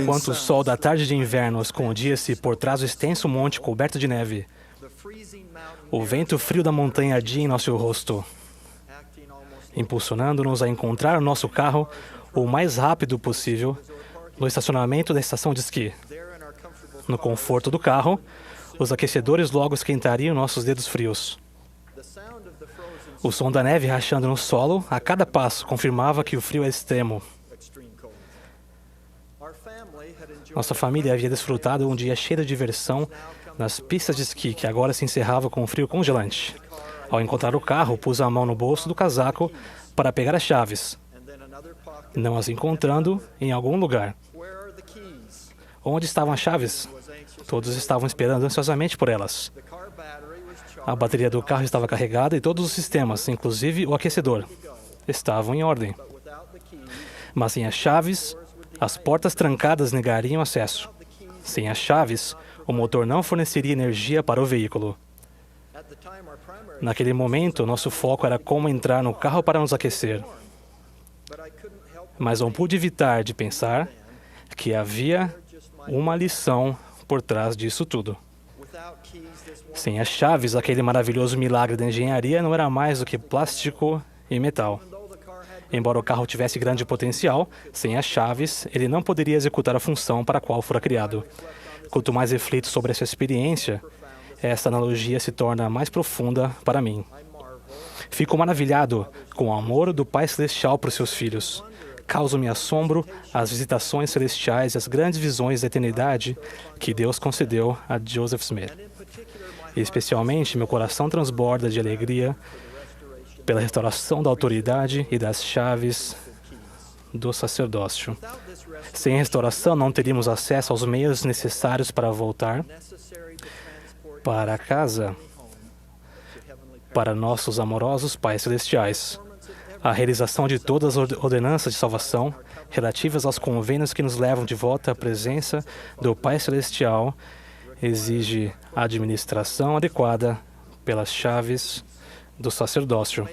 Enquanto o sol da tarde de inverno escondia-se por trás do extenso monte coberto de neve, o vento frio da montanha ardia em nosso rosto, impulsionando-nos a encontrar o nosso carro o mais rápido possível no estacionamento da estação de esqui. No conforto do carro, os aquecedores logo esquentariam nossos dedos frios. O som da neve rachando no solo a cada passo confirmava que o frio é extremo. Nossa família havia desfrutado um dia cheio de diversão nas pistas de esqui, que agora se encerrava com um frio congelante. Ao encontrar o carro, pus a mão no bolso do casaco para pegar as chaves, não as encontrando em algum lugar. Onde estavam as chaves? Todos estavam esperando ansiosamente por elas. A bateria do carro estava carregada e todos os sistemas, inclusive o aquecedor, estavam em ordem. Mas sem as chaves, as portas trancadas negariam acesso. Sem as chaves, o motor não forneceria energia para o veículo. Naquele momento, nosso foco era como entrar no carro para nos aquecer. Mas não pude evitar de pensar que havia uma lição por trás disso tudo. Sem as chaves, aquele maravilhoso milagre da engenharia não era mais do que plástico e metal. Embora o carro tivesse grande potencial, sem as chaves, ele não poderia executar a função para a qual fora criado. Quanto mais reflito sobre essa experiência, essa analogia se torna mais profunda para mim. Fico maravilhado com o amor do Pai Celestial por seus filhos. Causa-me assombro as visitações celestiais e as grandes visões da eternidade que Deus concedeu a Joseph Smith. E especialmente, meu coração transborda de alegria pela restauração da autoridade e das chaves do sacerdócio. Sem restauração, não teríamos acesso aos meios necessários para voltar para casa, para nossos amorosos pais celestiais. A realização de todas as ordenanças de salvação relativas aos convênios que nos levam de volta à presença do Pai Celestial exige a administração adequada pelas chaves do sacerdócio.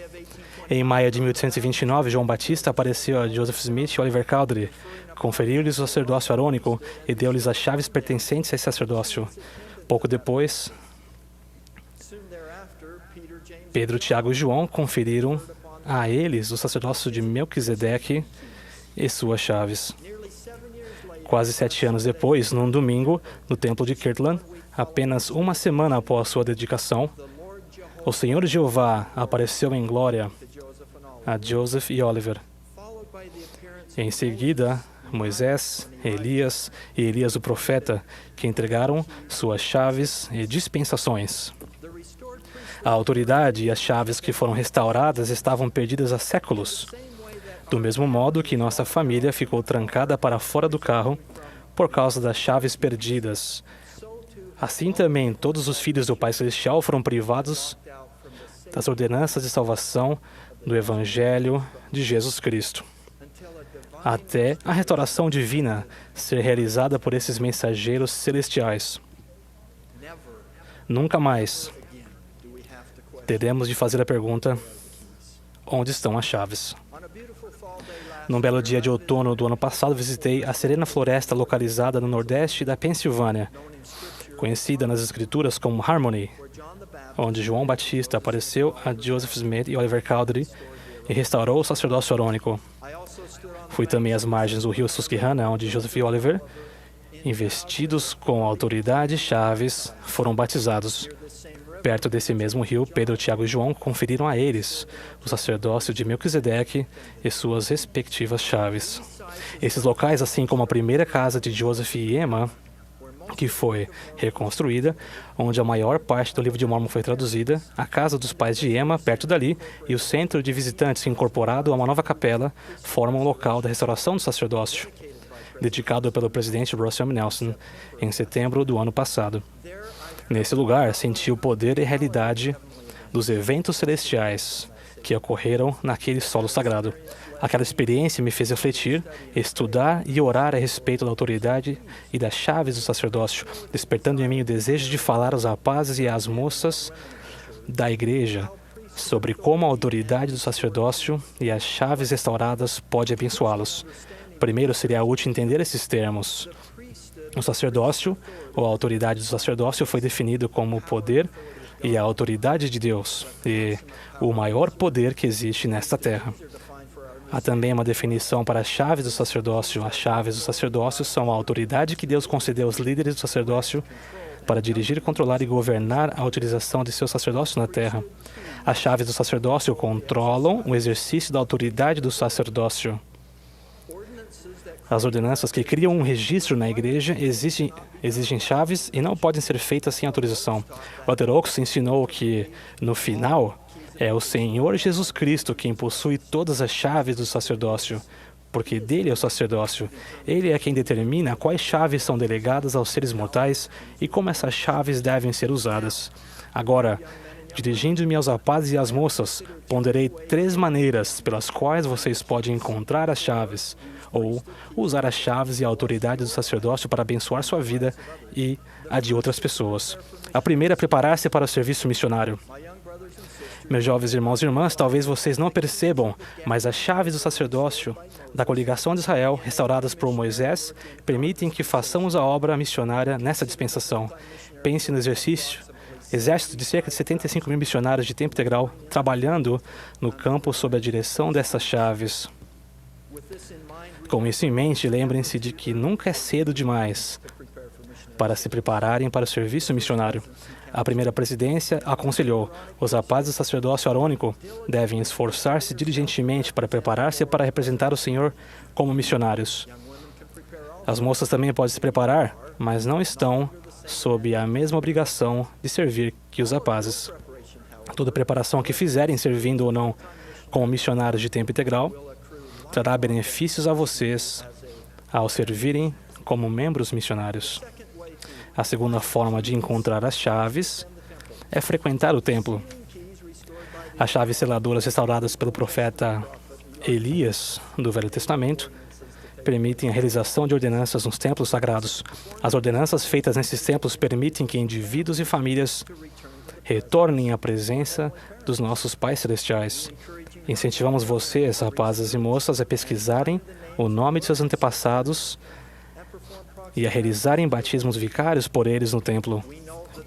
Em maio de 1829, João Batista apareceu a Joseph Smith e Oliver Cowdery, conferiu-lhes o sacerdócio arônico e deu-lhes as chaves pertencentes a esse sacerdócio. Pouco depois, Pedro, Tiago e João conferiram a eles o sacerdócio de Melquisedeque e suas chaves. Quase 7 anos depois, num domingo, no templo de Kirtland, apenas uma semana após sua dedicação, o Senhor Jeová apareceu em glória a Joseph e Oliver. Em seguida, Moisés, Elias e Elias o profeta, que entregaram suas chaves e dispensações. A autoridade e as chaves que foram restauradas estavam perdidas há séculos, do mesmo modo que nossa família ficou trancada para fora do carro por causa das chaves perdidas. Assim também, todos os filhos do Pai Celestial foram privados das ordenanças de salvação do Evangelho de Jesus Cristo, até a restauração divina ser realizada por esses mensageiros celestiais. Nunca mais teremos de fazer a pergunta: onde estão as chaves? Num belo dia de outono do ano passado, visitei a serena floresta localizada no nordeste da Pensilvânia, conhecida nas escrituras como Harmony, onde João Batista apareceu a Joseph Smith e Oliver Cowdery e restaurou o sacerdócio arônico. Fui também às margens do rio Susquehanna, onde Joseph e Oliver, investidos com autoridade e chaves, foram batizados. Perto desse mesmo rio, Pedro, Tiago e João conferiram a eles o sacerdócio de Melquisedeque e suas respectivas chaves. Esses locais, assim como a primeira casa de Joseph e Emma, que foi reconstruída, onde a maior parte do livro de Mórmon foi traduzida, a casa dos pais de Emma, perto dali, e o centro de visitantes incorporado a uma nova capela, formam o local da restauração do sacerdócio, dedicado pelo presidente Russell M. Nelson em setembro do ano passado. Nesse lugar, senti o poder e realidade dos eventos celestiais que ocorreram naquele solo sagrado. Aquela experiência me fez refletir, estudar e orar a respeito da autoridade e das chaves do sacerdócio, despertando em mim o desejo de falar aos rapazes e às moças da igreja sobre como a autoridade do sacerdócio e as chaves restauradas pode abençoá-los. Primeiro, seria útil entender esses termos. O sacerdócio, ou a autoridade do sacerdócio, foi definido como o poder e a autoridade de Deus, e o maior poder que existe nesta terra. Há também uma definição para as chaves do sacerdócio. As chaves do sacerdócio são a autoridade que Deus concedeu aos líderes do sacerdócio para dirigir, controlar e governar a utilização de seu sacerdócio na terra. As chaves do sacerdócio controlam o exercício da autoridade do sacerdócio. As ordenanças que criam um registro na igreja exigem chaves e não podem ser feitas sem autorização. Walter Oaks ensinou que, no final, é o Senhor Jesus Cristo quem possui todas as chaves do sacerdócio, porque dele é o sacerdócio. Ele é quem determina quais chaves são delegadas aos seres mortais e como essas chaves devem ser usadas. Agora, dirigindo-me aos rapazes e às moças, ponderei 3 maneiras pelas quais vocês podem encontrar as chaves, ou usar as chaves e a autoridade do sacerdócio para abençoar sua vida e a de outras pessoas. A primeira é preparar-se para o serviço missionário. Meus jovens irmãos e irmãs, talvez vocês não percebam, mas as chaves do sacerdócio da coligação de Israel, restauradas por Moisés, permitem que façamos a obra missionária nessa dispensação. Pense no exército de cerca de 75 mil missionários de tempo integral trabalhando no campo sob a direção dessas chaves. Com isso em mente, lembrem-se de que nunca é cedo demais para se prepararem para o serviço missionário. A primeira presidência aconselhou: os rapazes do sacerdócio arônico devem esforçar-se diligentemente para preparar-se para representar o Senhor como missionários. As moças também podem se preparar, mas não estão sob a mesma obrigação de servir que os rapazes. Toda preparação que fizerem, servindo ou não como missionários de tempo integral, trará benefícios a vocês ao servirem como membros missionários. A segunda forma de encontrar as chaves é frequentar o templo. As chaves seladoras restauradas pelo profeta Elias, do Velho Testamento, permitem a realização de ordenanças nos templos sagrados. As ordenanças feitas nesses templos permitem que indivíduos e famílias retornem à presença dos nossos pais celestiais. Incentivamos vocês, rapazes e moças, a pesquisarem o nome de seus antepassados e a realizarem batismos vicários por eles no templo.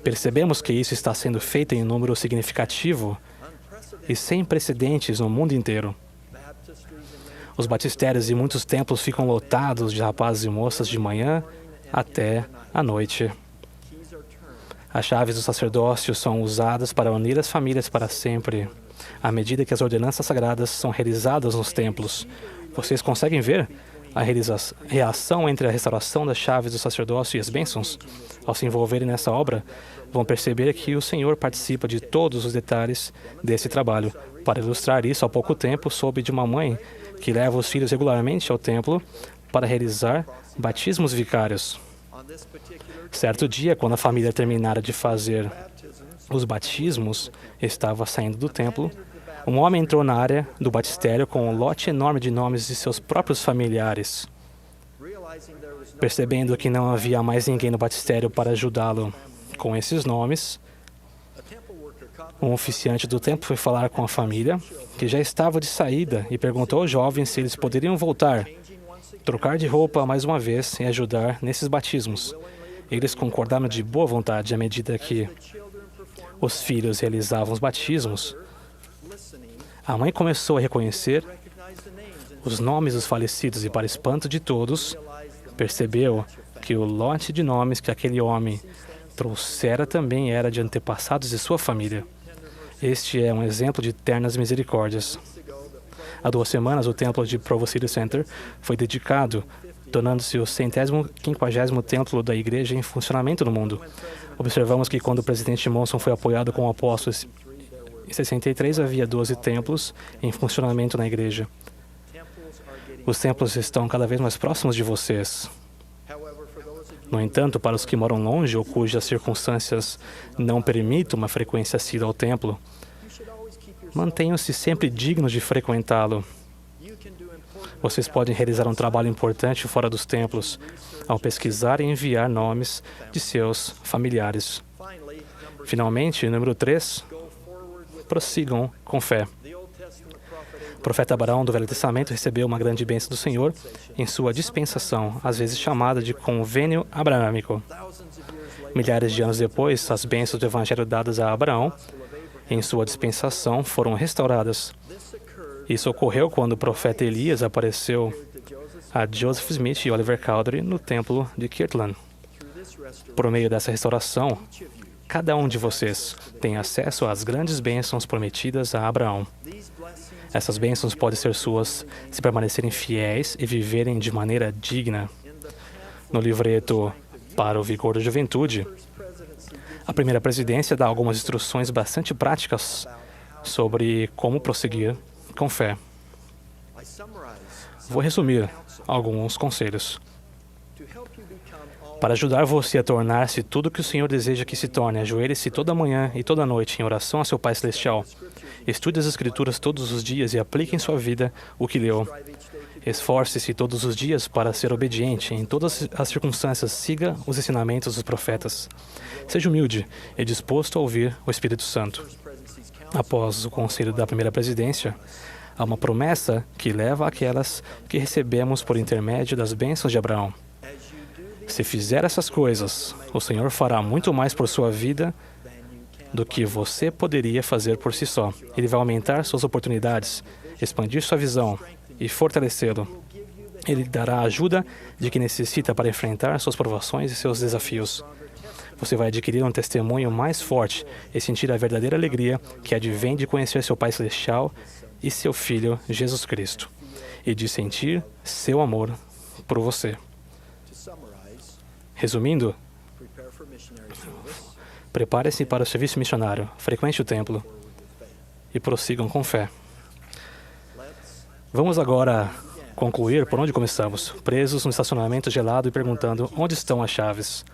Percebemos que isso está sendo feito em um número significativo e sem precedentes no mundo inteiro. Os batistérios e muitos templos ficam lotados de rapazes e moças de manhã até à noite. As chaves do sacerdócio são usadas para unir as famílias para sempre, à medida que as ordenanças sagradas são realizadas nos templos. Vocês conseguem ver a reação entre a restauração das chaves do sacerdócio e as bênçãos? Ao se envolverem nessa obra, vão perceber que o Senhor participa de todos os detalhes desse trabalho. Para ilustrar isso, há pouco tempo soube de uma mãe que leva os filhos regularmente ao templo para realizar batismos vicários. Certo dia, quando a família terminara de fazer os batismos, estava saindo do templo. Um homem entrou na área do batistério com um lote enorme de nomes de seus próprios familiares. Percebendo que não havia mais ninguém no batistério para ajudá-lo com esses nomes, um oficiante do templo foi falar com a família, que já estava de saída, e perguntou aos jovens se eles poderiam voltar, trocar de roupa mais uma vez e ajudar nesses batismos. Eles concordaram de boa vontade à medida que os filhos realizavam os batismos. A mãe começou a reconhecer os nomes dos falecidos e, para espanto de todos, percebeu que o lote de nomes que aquele homem trouxera também era de antepassados de sua família. Este é um exemplo de ternas misericórdias. Há 2 semanas, o templo de Provo City Center foi dedicado, tornando-se o 150º templo da igreja em funcionamento no mundo. Observamos que quando o presidente Monson foi apoiado com apóstolos, em 63 havia 12 templos em funcionamento na igreja. Os templos estão cada vez mais próximos de vocês. No entanto, para os que moram longe ou cujas circunstâncias não permitam uma frequência assídua ao templo, mantenham-se sempre dignos de frequentá-lo. Vocês podem realizar um trabalho importante fora dos templos ao pesquisar e enviar nomes de seus familiares. Finalmente, número 3, prossigam com fé. profeta Abraão do Velho Testamento recebeu uma grande bênção do Senhor em sua dispensação, às vezes chamada de convênio abraâmico. Milhares de anos depois, as bênçãos do Evangelho dadas a Abraão em sua dispensação foram restauradas. Isso ocorreu quando o profeta Elias apareceu a Joseph Smith e Oliver Cowdery no templo de Kirtland. Por meio dessa restauração, cada um de vocês tem acesso às grandes bênçãos prometidas a Abraão. Essas bênçãos podem ser suas se permanecerem fiéis e viverem de maneira digna. No livreto Para o Vigor da Juventude, a primeira presidência dá algumas instruções bastante práticas sobre como prosseguir com fé. Vou resumir alguns conselhos. Para ajudar você a tornar-se tudo o que o Senhor deseja que se torne, ajoelhe-se toda manhã e toda noite em oração a seu Pai Celestial. Estude as Escrituras todos os dias e aplique em sua vida o que leu. Esforce-se todos os dias para ser obediente. Em todas as circunstâncias, siga os ensinamentos dos profetas. Seja humilde e disposto a ouvir o Espírito Santo. Após o conselho da primeira presidência, há uma promessa que leva àquelas que recebemos por intermédio das bênçãos de Abraão. Se fizer essas coisas, o Senhor fará muito mais por sua vida do que você poderia fazer por si só. Ele vai aumentar suas oportunidades, expandir sua visão e fortalecê-lo. Ele dará a ajuda de que necessita para enfrentar suas provações e seus desafios. Você vai adquirir um testemunho mais forte e sentir a verdadeira alegria que advém de conhecer seu Pai Celestial e seu Filho, Jesus Cristo, e de sentir seu amor por você. Resumindo, prepare-se para o serviço missionário, frequente o templo e prossigam com fé. Vamos agora concluir por onde começamos, presos no estacionamento gelado e perguntando onde estão as chaves.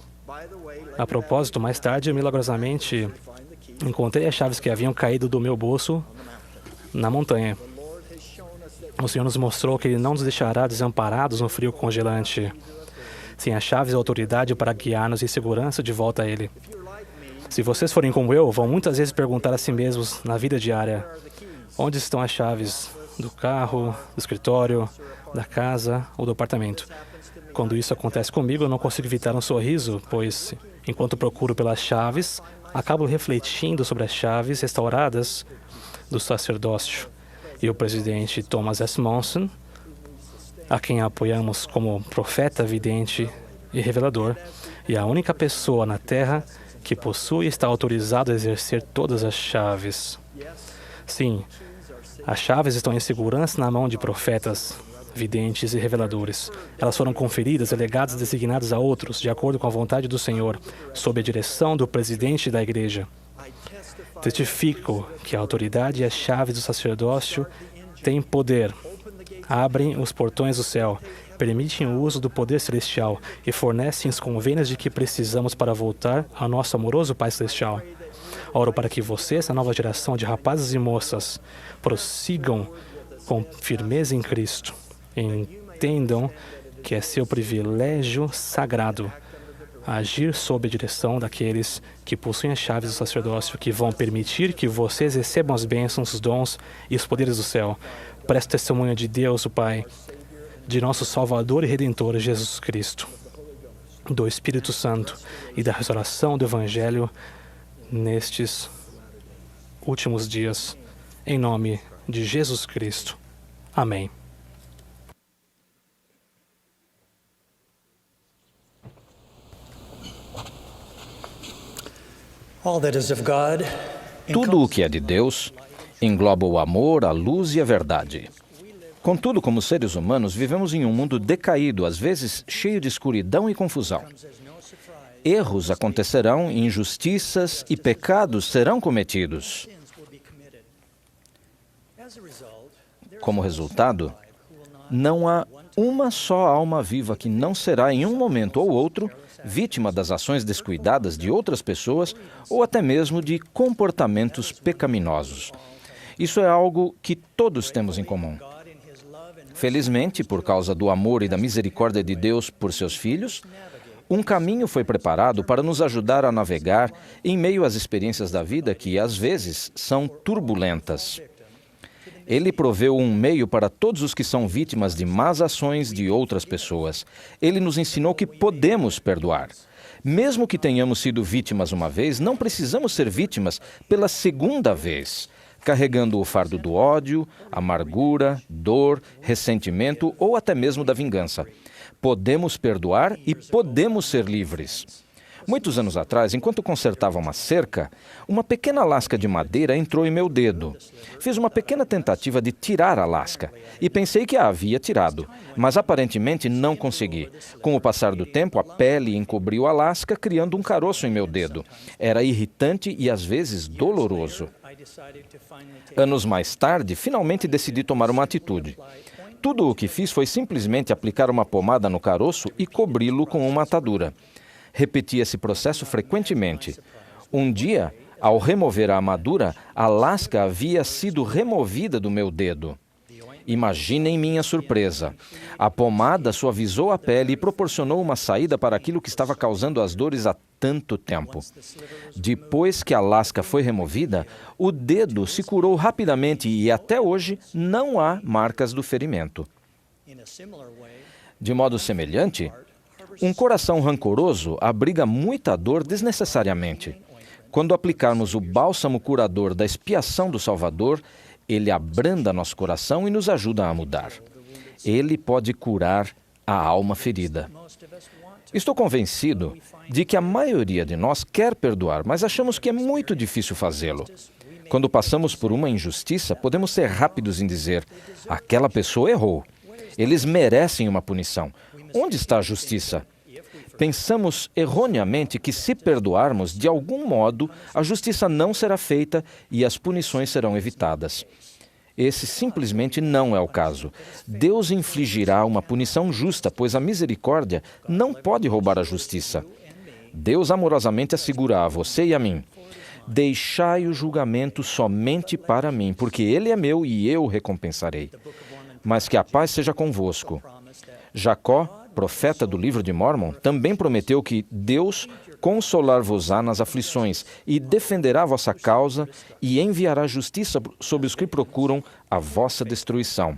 A propósito, mais tarde, eu milagrosamente encontrei as chaves que haviam caído do meu bolso na montanha. O Senhor nos mostrou que Ele não nos deixará desamparados no frio congelante. Sem as chaves e autoridade para guiar-nos em segurança de volta a Ele. Se vocês forem como eu, vão muitas vezes perguntar a si mesmos na vida diária: onde estão as chaves do carro, do escritório, da casa ou do apartamento? Quando isso acontece comigo, eu não consigo evitar um sorriso, pois, enquanto procuro pelas chaves, acabo refletindo sobre as chaves restauradas do sacerdócio. E o presidente Thomas S. Monson, a quem apoiamos como profeta, vidente e revelador, e a única pessoa na Terra que possui e está autorizado a exercer todas as chaves. Sim, as chaves estão em segurança na mão de profetas, videntes e reveladores. Elas foram conferidas, legadas e designadas a outros, de acordo com a vontade do Senhor, sob a direção do presidente da igreja. Testifico que a autoridade e as chaves do sacerdócio têm poder. Abrem os portões do céu, permitem o uso do poder celestial e fornecem os convênios de que precisamos para voltar ao nosso amoroso Pai Celestial. Oro para que vocês, a nova geração de rapazes e moças, prossigam com firmeza em Cristo. Entendam que é seu privilégio sagrado agir sob a direção daqueles que possuem as chaves do sacerdócio, que vão permitir que vocês recebam as bênçãos, os dons e os poderes do céu. Presto testemunho de Deus, o Pai, de nosso Salvador e Redentor, Jesus Cristo, do Espírito Santo e da restauração do Evangelho nestes últimos dias. Em nome de Jesus Cristo. Amém. Tudo o que é de Deus engloba o amor, a luz e a verdade. Contudo, como seres humanos, vivemos em um mundo decaído, às vezes cheio de escuridão e confusão. Erros acontecerão, injustiças e pecados serão cometidos. Como resultado, não há uma só alma viva que não será, em um momento ou outro, vítima das ações descuidadas de outras pessoas ou até mesmo de comportamentos pecaminosos. Isso é algo que todos temos em comum. Felizmente, por causa do amor e da misericórdia de Deus por seus filhos, um caminho foi preparado para nos ajudar a navegar em meio às experiências da vida que, às vezes, são turbulentas. Ele proveu um meio para todos os que são vítimas de más ações de outras pessoas. Ele nos ensinou que podemos perdoar. Mesmo que tenhamos sido vítimas uma vez, não precisamos ser vítimas pela segunda vez, carregando o fardo do ódio, amargura, dor, ressentimento ou até mesmo da vingança. Podemos perdoar e podemos ser livres. Muitos anos atrás, enquanto consertava uma cerca, uma pequena lasca de madeira entrou em meu dedo. Fiz uma pequena tentativa de tirar a lasca e pensei que a havia tirado, mas aparentemente não consegui. Com o passar do tempo, a pele encobriu a lasca, criando um caroço em meu dedo. Era irritante e às vezes doloroso. Anos mais tarde, finalmente decidi tomar uma atitude. Tudo o que fiz foi simplesmente aplicar uma pomada no caroço e cobri-lo com uma atadura. Repeti esse processo frequentemente. Um dia, ao remover a armadura, a lasca havia sido removida do meu dedo. Imaginem minha surpresa. A pomada suavizou a pele e proporcionou uma saída para aquilo que estava causando as dores há tanto tempo. Depois que a lasca foi removida, o dedo se curou rapidamente e até hoje não há marcas do ferimento. De modo semelhante, um coração rancoroso abriga muita dor desnecessariamente. Quando aplicarmos o bálsamo curador da expiação do Salvador, ele abranda nosso coração e nos ajuda a mudar. Ele pode curar a alma ferida. Estou convencido de que a maioria de nós quer perdoar, mas achamos que é muito difícil fazê-lo. Quando passamos por uma injustiça, podemos ser rápidos em dizer: aquela pessoa errou. Eles merecem uma punição. Onde está a justiça? Pensamos erroneamente que se perdoarmos, de algum modo, a justiça não será feita e as punições serão evitadas. Esse simplesmente não é o caso. Deus infligirá uma punição justa, pois a misericórdia não pode roubar a justiça. Deus amorosamente assegura a você e a mim: deixai o julgamento somente para mim, porque ele é meu e eu o recompensarei. Mas que a paz seja convosco. Jacó, profeta do livro de Mórmon, também prometeu que Deus consolar-vos-á nas aflições e defenderá a vossa causa e enviará justiça sobre os que procuram a vossa destruição.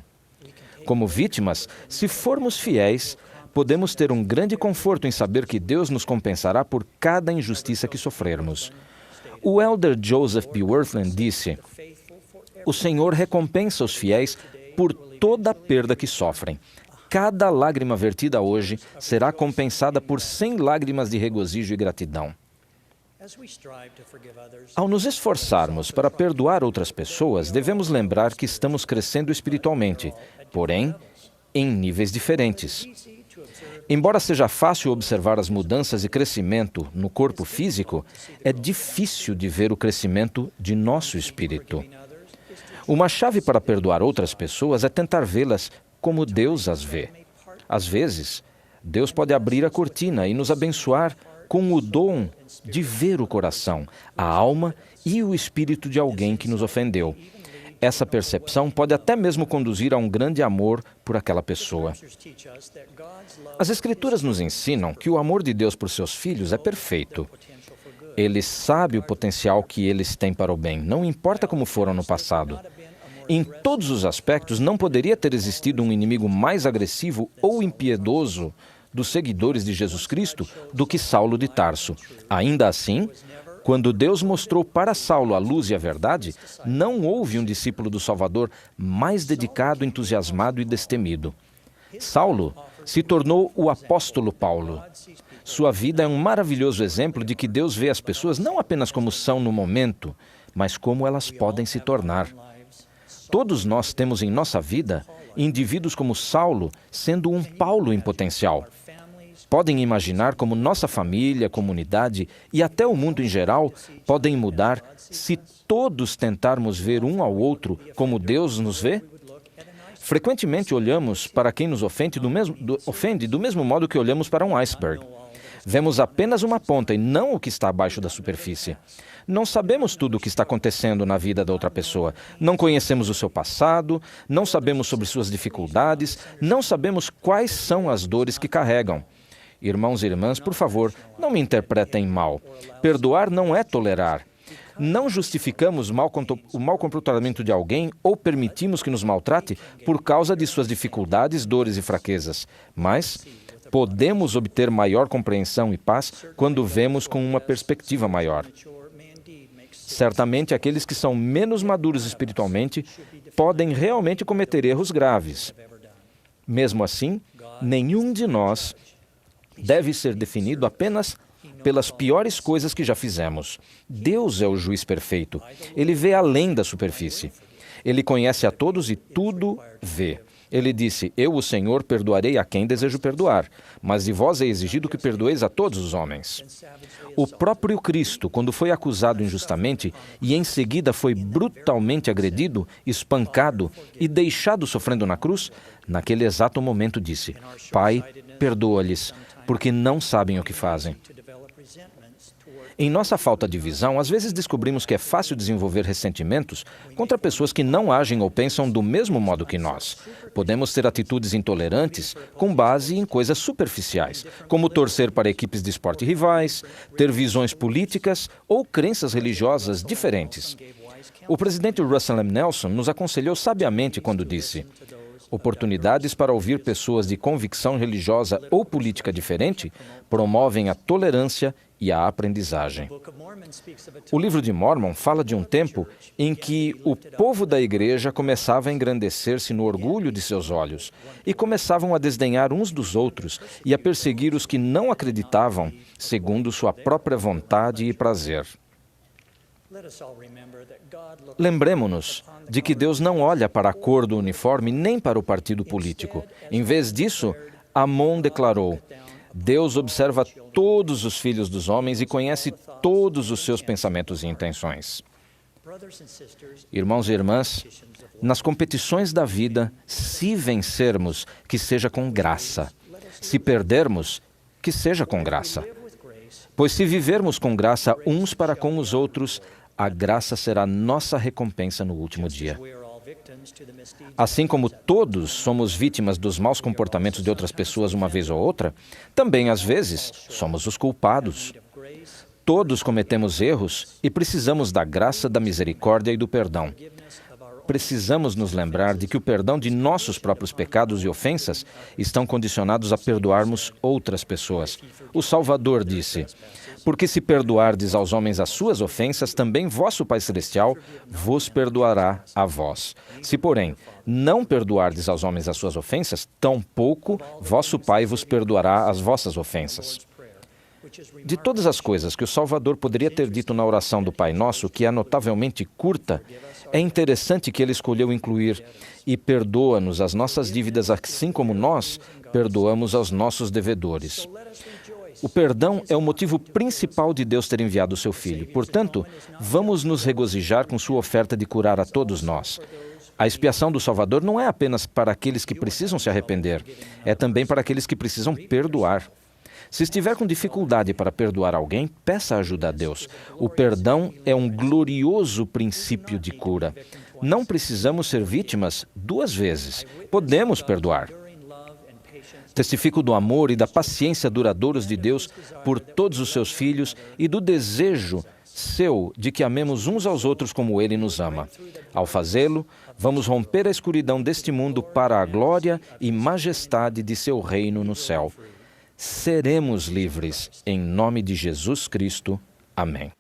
Como vítimas, se formos fiéis, podemos ter um grande conforto em saber que Deus nos compensará por cada injustiça que sofrermos. O elder Joseph B. Wirthlin disse: o Senhor recompensa os fiéis por toda a perda que sofrem. Cada lágrima vertida hoje será compensada por 100 lágrimas de regozijo e gratidão. Ao nos esforçarmos para perdoar outras pessoas, devemos lembrar que estamos crescendo espiritualmente, porém, em níveis diferentes. Embora seja fácil observar as mudanças e crescimento no corpo físico, é difícil de ver o crescimento de nosso espírito. Uma chave para perdoar outras pessoas é tentar vê-las como Deus as vê. Às vezes, Deus pode abrir a cortina e nos abençoar com o dom de ver o coração, a alma e o espírito de alguém que nos ofendeu. Essa percepção pode até mesmo conduzir a um grande amor por aquela pessoa. As Escrituras nos ensinam que o amor de Deus por seus filhos é perfeito. Ele sabe o potencial que eles têm para o bem, não importa como foram no passado. Em todos os aspectos, não poderia ter existido um inimigo mais agressivo ou impiedoso dos seguidores de Jesus Cristo do que Saulo de Tarso. Ainda assim, quando Deus mostrou para Saulo a luz e a verdade, não houve um discípulo do Salvador mais dedicado, entusiasmado e destemido. Saulo se tornou o apóstolo Paulo. Sua vida é um maravilhoso exemplo de que Deus vê as pessoas não apenas como são no momento, mas como elas podem se tornar. Todos nós temos em nossa vida indivíduos como Saulo sendo um Paulo em potencial. Podem imaginar como nossa família, comunidade e até o mundo em geral podem mudar se todos tentarmos ver um ao outro como Deus nos vê? Frequentemente olhamos para quem nos ofende do mesmo modo que olhamos para um iceberg. Vemos apenas uma ponta e não o que está abaixo da superfície. Não sabemos tudo o que está acontecendo na vida da outra pessoa. Não conhecemos o seu passado, não sabemos sobre suas dificuldades, não sabemos quais são as dores que carregam. Irmãos e irmãs, por favor, não me interpretem mal. Perdoar não é tolerar. Não justificamos o mau comportamento de alguém ou permitimos que nos maltrate por causa de suas dificuldades, dores e fraquezas, mas podemos obter maior compreensão e paz quando vemos com uma perspectiva maior. Certamente, aqueles que são menos maduros espiritualmente podem realmente cometer erros graves. Mesmo assim, nenhum de nós deve ser definido apenas pelas piores coisas que já fizemos. Deus é o juiz perfeito. Ele vê além da superfície. Ele conhece a todos e tudo vê. Ele disse: eu, o Senhor, perdoarei a quem desejo perdoar, mas de vós é exigido que perdoeis a todos os homens. O próprio Cristo, quando foi acusado injustamente e em seguida foi brutalmente agredido, espancado e deixado sofrendo na cruz, naquele exato momento disse: Pai, perdoa-lhes, porque não sabem o que fazem. Em nossa falta de visão, às vezes descobrimos que é fácil desenvolver ressentimentos contra pessoas que não agem ou pensam do mesmo modo que nós. Podemos ter atitudes intolerantes com base em coisas superficiais, como torcer para equipes de esporte rivais, ter visões políticas ou crenças religiosas diferentes. O presidente Russell M. Nelson nos aconselhou sabiamente quando disse: oportunidades para ouvir pessoas de convicção religiosa ou política diferente promovem a tolerância e a aprendizagem. O livro de Mórmon fala de um tempo em que o povo da igreja começava a engrandecer-se no orgulho de seus olhos e começavam a desdenhar uns dos outros e a perseguir os que não acreditavam segundo sua própria vontade e prazer. Lembremos-nos de que Deus não olha para a cor do uniforme nem para o partido político. Em vez disso, Amon declarou: Deus observa todos os filhos dos homens e conhece todos os seus pensamentos e intenções. Irmãos e irmãs, nas competições da vida, se vencermos, que seja com graça. Se perdermos, que seja com graça. Pois se vivermos com graça uns para com os outros, a graça será nossa recompensa no último dia. Assim como todos somos vítimas dos maus comportamentos de outras pessoas uma vez ou outra, também às vezes somos os culpados. Todos cometemos erros e precisamos da graça, da misericórdia e do perdão. Precisamos nos lembrar de que o perdão de nossos próprios pecados e ofensas estão condicionados a perdoarmos outras pessoas. O Salvador disse: porque se perdoardes aos homens as suas ofensas, também vosso Pai Celestial vos perdoará a vós. Se, porém, não perdoardes aos homens as suas ofensas, tampouco vosso Pai vos perdoará as vossas ofensas. De todas as coisas que o Salvador poderia ter dito na oração do Pai Nosso, que é notavelmente curta, é interessante que ele escolheu incluir: e perdoa-nos as nossas dívidas, assim como nós perdoamos aos nossos devedores. O perdão é o motivo principal de Deus ter enviado o seu Filho. Portanto, vamos nos regozijar com sua oferta de curar a todos nós. A expiação do Salvador não é apenas para aqueles que precisam se arrepender, é também para aqueles que precisam perdoar. Se estiver com dificuldade para perdoar alguém, peça ajuda a Deus. O perdão é um glorioso princípio de cura. Não precisamos ser vítimas duas vezes. Podemos perdoar. Testifico do amor e da paciência duradouros de Deus por todos os seus filhos e do desejo seu de que amemos uns aos outros como Ele nos ama. Ao fazê-lo, vamos romper a escuridão deste mundo para a glória e majestade de seu reino no céu. Seremos livres, em nome de Jesus Cristo. Amém.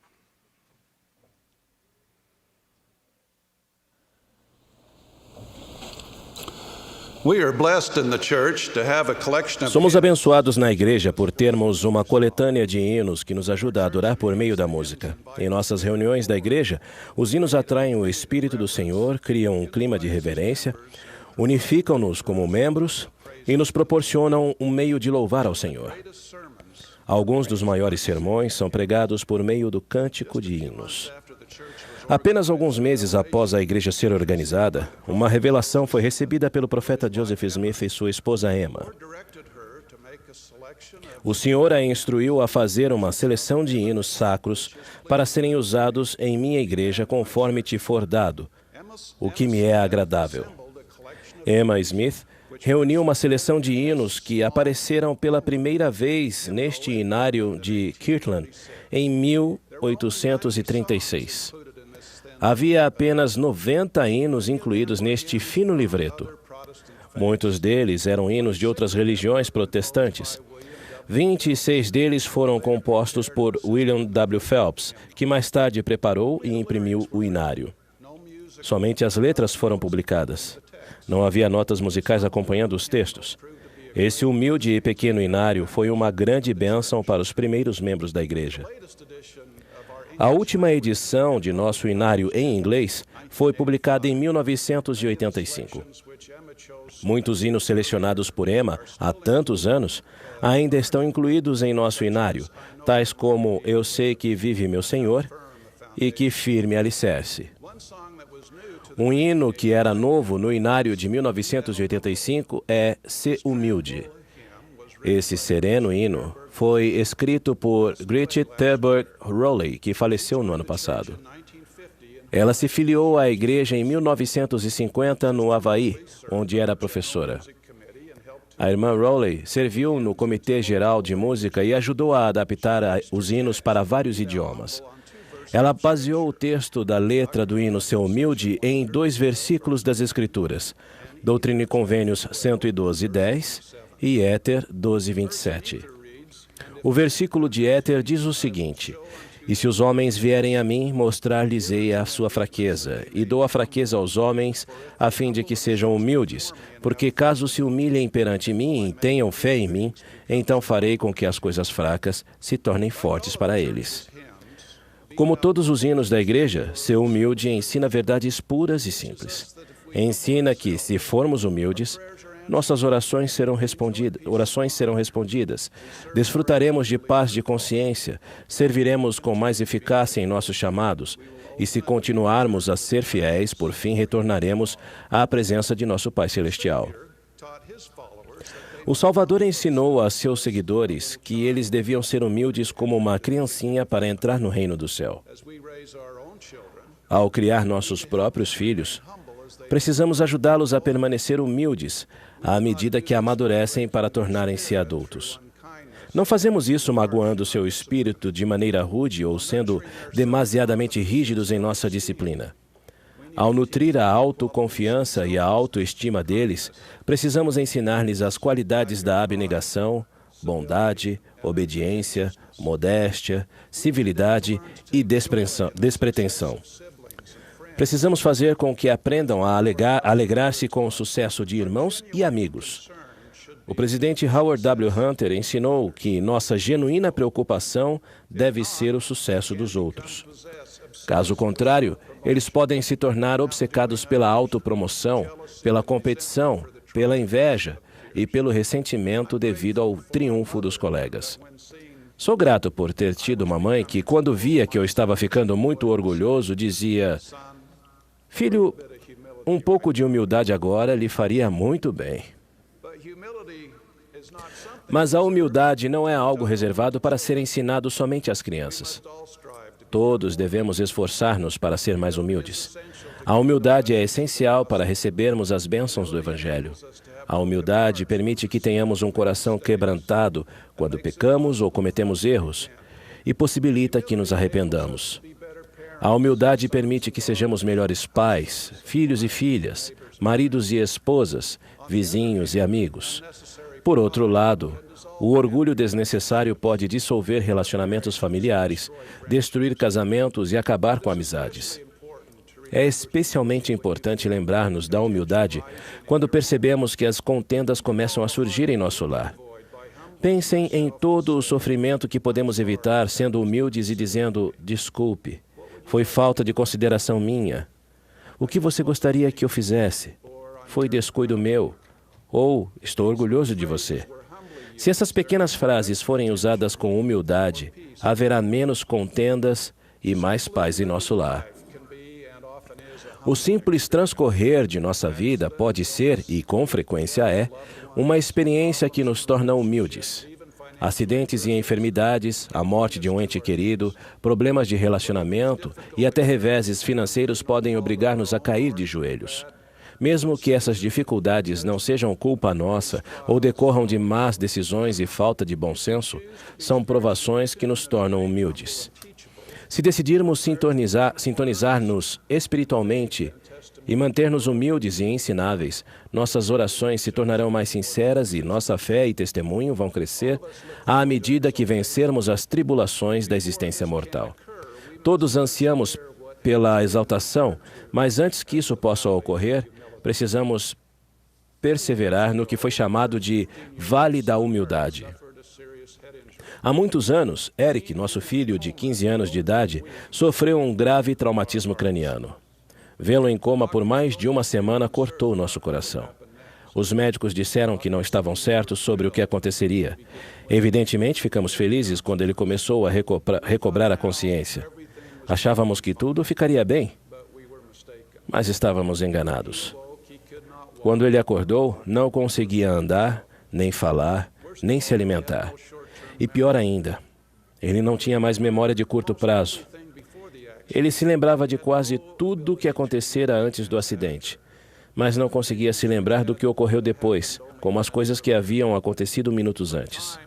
Somos abençoados na igreja por termos uma coletânea de hinos que nos ajuda a adorar por meio da música. Em nossas reuniões da igreja, os hinos atraem o Espírito do Senhor, criam um clima de reverência, unificam-nos como membros e nos proporcionam um meio de louvar ao Senhor. Alguns dos maiores sermões são pregados por meio do cântico de hinos. Apenas alguns meses após a igreja ser organizada, uma revelação foi recebida pelo profeta Joseph Smith e sua esposa Emma. O Senhor a instruiu a fazer uma seleção de hinos sacros para serem usados em minha igreja conforme te for dado, o que me é agradável. Emma Smith reuniu uma seleção de hinos que apareceram pela primeira vez neste inário de Kirtland em 1836. Havia apenas 90 hinos incluídos neste fino livreto. Muitos deles eram hinos de outras religiões protestantes. 26 deles foram compostos por William W. Phelps, que mais tarde preparou e imprimiu o inário. Somente as letras foram publicadas. Não havia notas musicais acompanhando os textos. Esse humilde e pequeno inário foi uma grande bênção para os primeiros membros da igreja. A última edição de nosso inário em inglês foi publicada em 1985. Muitos hinos selecionados por Emma há tantos anos ainda estão incluídos em nosso inário, tais como Eu Sei Que Vive Meu Senhor e Que Firme Alicerce. Um hino que era novo no inário de 1985 é Se Humilde. Esse sereno hino foi escrito por Gretchen Thurber Rowley, que faleceu no ano passado. Ela se filiou à igreja em 1950 no Havaí, onde era professora. A irmã Rowley serviu no Comitê Geral de Música e ajudou a adaptar os hinos para vários idiomas. Ela baseou o texto da letra do hino Se Humilde em 2 versículos das Escrituras, Doutrina e Convênios 112:10 e Éter 12:27. O versículo de Éter diz o seguinte: E se os homens vierem a mim, mostrar-lhes-ei a sua fraqueza, e dou a fraqueza aos homens, a fim de que sejam humildes, porque caso se humilhem perante mim e tenham fé em mim, então farei com que as coisas fracas se tornem fortes para eles. Como todos os hinos da igreja, Ser Humilde ensina verdades puras e simples. Ensina que, se formos humildes, nossas orações serão respondidas, desfrutaremos de paz de consciência, serviremos com mais eficácia em nossos chamados, e se continuarmos a ser fiéis, por fim retornaremos à presença de nosso Pai Celestial. O Salvador ensinou a seus seguidores que eles deviam ser humildes como uma criancinha para entrar no reino do céu. Ao criar nossos próprios filhos, precisamos ajudá-los a permanecer humildes à medida que amadurecem para tornarem-se adultos. Não fazemos isso magoando seu espírito de maneira rude ou sendo demasiadamente rígidos em nossa disciplina. Ao nutrir a autoconfiança e a autoestima deles, precisamos ensinar-lhes as qualidades da abnegação, bondade, obediência, modéstia, civilidade e despretensão. Precisamos fazer com que aprendam a alegrar-se com o sucesso de irmãos e amigos. O presidente Howard W. Hunter ensinou que nossa genuína preocupação deve ser o sucesso dos outros. Caso contrário, eles podem se tornar obcecados pela autopromoção, pela competição, pela inveja e pelo ressentimento devido ao triunfo dos colegas. Sou grato por ter tido uma mãe que, quando via que eu estava ficando muito orgulhoso, dizia: Filho, um pouco de humildade agora lhe faria muito bem. Mas a humildade não é algo reservado para ser ensinado somente às crianças. Todos devemos esforçar-nos para ser mais humildes. A humildade é essencial para recebermos as bênçãos do Evangelho. A humildade permite que tenhamos um coração quebrantado quando pecamos ou cometemos erros e possibilita que nos arrependamos. A humildade permite que sejamos melhores pais, filhos e filhas, maridos e esposas, vizinhos e amigos. Por outro lado, o orgulho desnecessário pode dissolver relacionamentos familiares, destruir casamentos e acabar com amizades. É especialmente importante lembrar-nos da humildade quando percebemos que as contendas começam a surgir em nosso lar. Pensem em todo o sofrimento que podemos evitar sendo humildes e dizendo: desculpe, foi falta de consideração minha. O que você gostaria que eu fizesse? Foi descuido meu. Ou estou orgulhoso de você. Se essas pequenas frases forem usadas com humildade, haverá menos contendas e mais paz em nosso lar. O simples transcorrer de nossa vida pode ser, e com frequência é, uma experiência que nos torna humildes. Acidentes e enfermidades, a morte de um ente querido, problemas de relacionamento e até reveses financeiros podem obrigar-nos a cair de joelhos. Mesmo que essas dificuldades não sejam culpa nossa ou decorram de más decisões e falta de bom senso, são provações que nos tornam humildes. Se decidirmos sintonizar-nos espiritualmente e manter-nos humildes e ensináveis, nossas orações se tornarão mais sinceras e nossa fé e testemunho vão crescer à medida que vencermos as tribulações da existência mortal. Todos ansiamos pela exaltação, mas antes que isso possa ocorrer, precisamos perseverar no que foi chamado de Vale da Humildade. Há muitos anos, Eric, nosso filho de 15 anos de idade, sofreu um grave traumatismo craniano. Vê-lo em coma por mais de uma semana cortou nosso coração. Os médicos disseram que não estavam certos sobre o que aconteceria. Evidentemente, ficamos felizes quando ele começou a recobrar a consciência. Achávamos que tudo ficaria bem, mas estávamos enganados. Quando ele acordou, não conseguia andar, nem falar, nem se alimentar. E pior ainda, ele não tinha mais memória de curto prazo. Ele se lembrava de quase tudo o que acontecera antes do acidente, mas não conseguia se lembrar do que ocorreu depois, como as coisas que haviam acontecido minutos antes.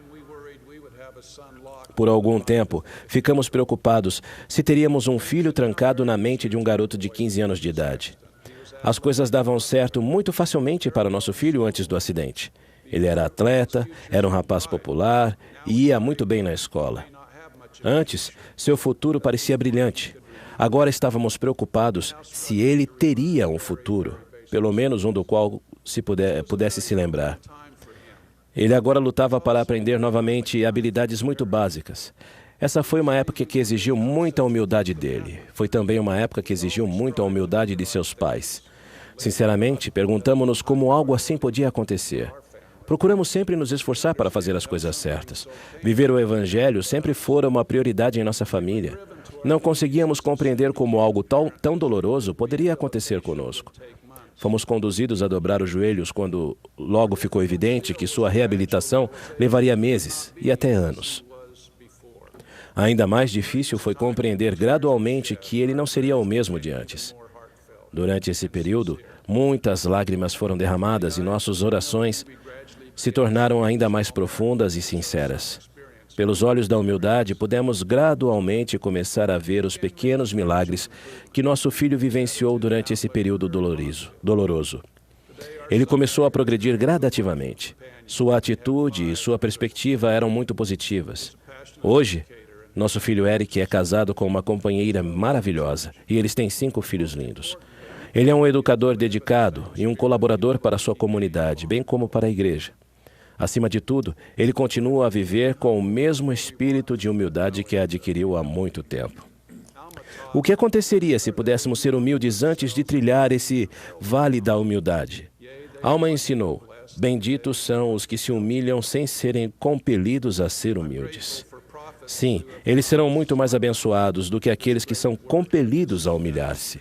Por algum tempo, ficamos preocupados se teríamos um filho trancado na mente de um garoto de 15 anos de idade. As coisas davam certo muito facilmente para nosso filho antes do acidente. Ele era atleta, era um rapaz popular e ia muito bem na escola. Antes, seu futuro parecia brilhante. Agora estávamos preocupados se ele teria um futuro, pelo menos um do qual pudesse se lembrar. Ele agora lutava para aprender novamente habilidades muito básicas. Essa foi uma época que exigiu muita humildade dele. Foi também uma época que exigiu muito a humildade de seus pais. Sinceramente, perguntamos-nos como algo assim podia acontecer. Procuramos sempre nos esforçar para fazer as coisas certas. Viver o Evangelho sempre fora uma prioridade em nossa família. Não conseguíamos compreender como algo tão doloroso poderia acontecer conosco. Fomos conduzidos a dobrar os joelhos quando logo ficou evidente que sua reabilitação levaria meses e até anos. Ainda mais difícil foi compreender gradualmente que ele não seria o mesmo de antes. Durante esse período, muitas lágrimas foram derramadas e nossas orações se tornaram ainda mais profundas e sinceras. Pelos olhos da humildade, pudemos gradualmente começar a ver os pequenos milagres que nosso filho vivenciou durante esse período doloroso. Ele começou a progredir gradativamente. Sua atitude e sua perspectiva eram muito positivas. Hoje, nosso filho Eric é casado com uma companheira maravilhosa e eles têm 5 filhos lindos. Ele é um educador dedicado e um colaborador para a sua comunidade, bem como para a igreja. Acima de tudo, ele continua a viver com o mesmo espírito de humildade que adquiriu há muito tempo. O que aconteceria se pudéssemos ser humildes antes de trilhar esse vale da humildade? Alma ensinou: benditos são os que se humilham sem serem compelidos a ser humildes. Sim, eles serão muito mais abençoados do que aqueles que são compelidos a humilhar-se.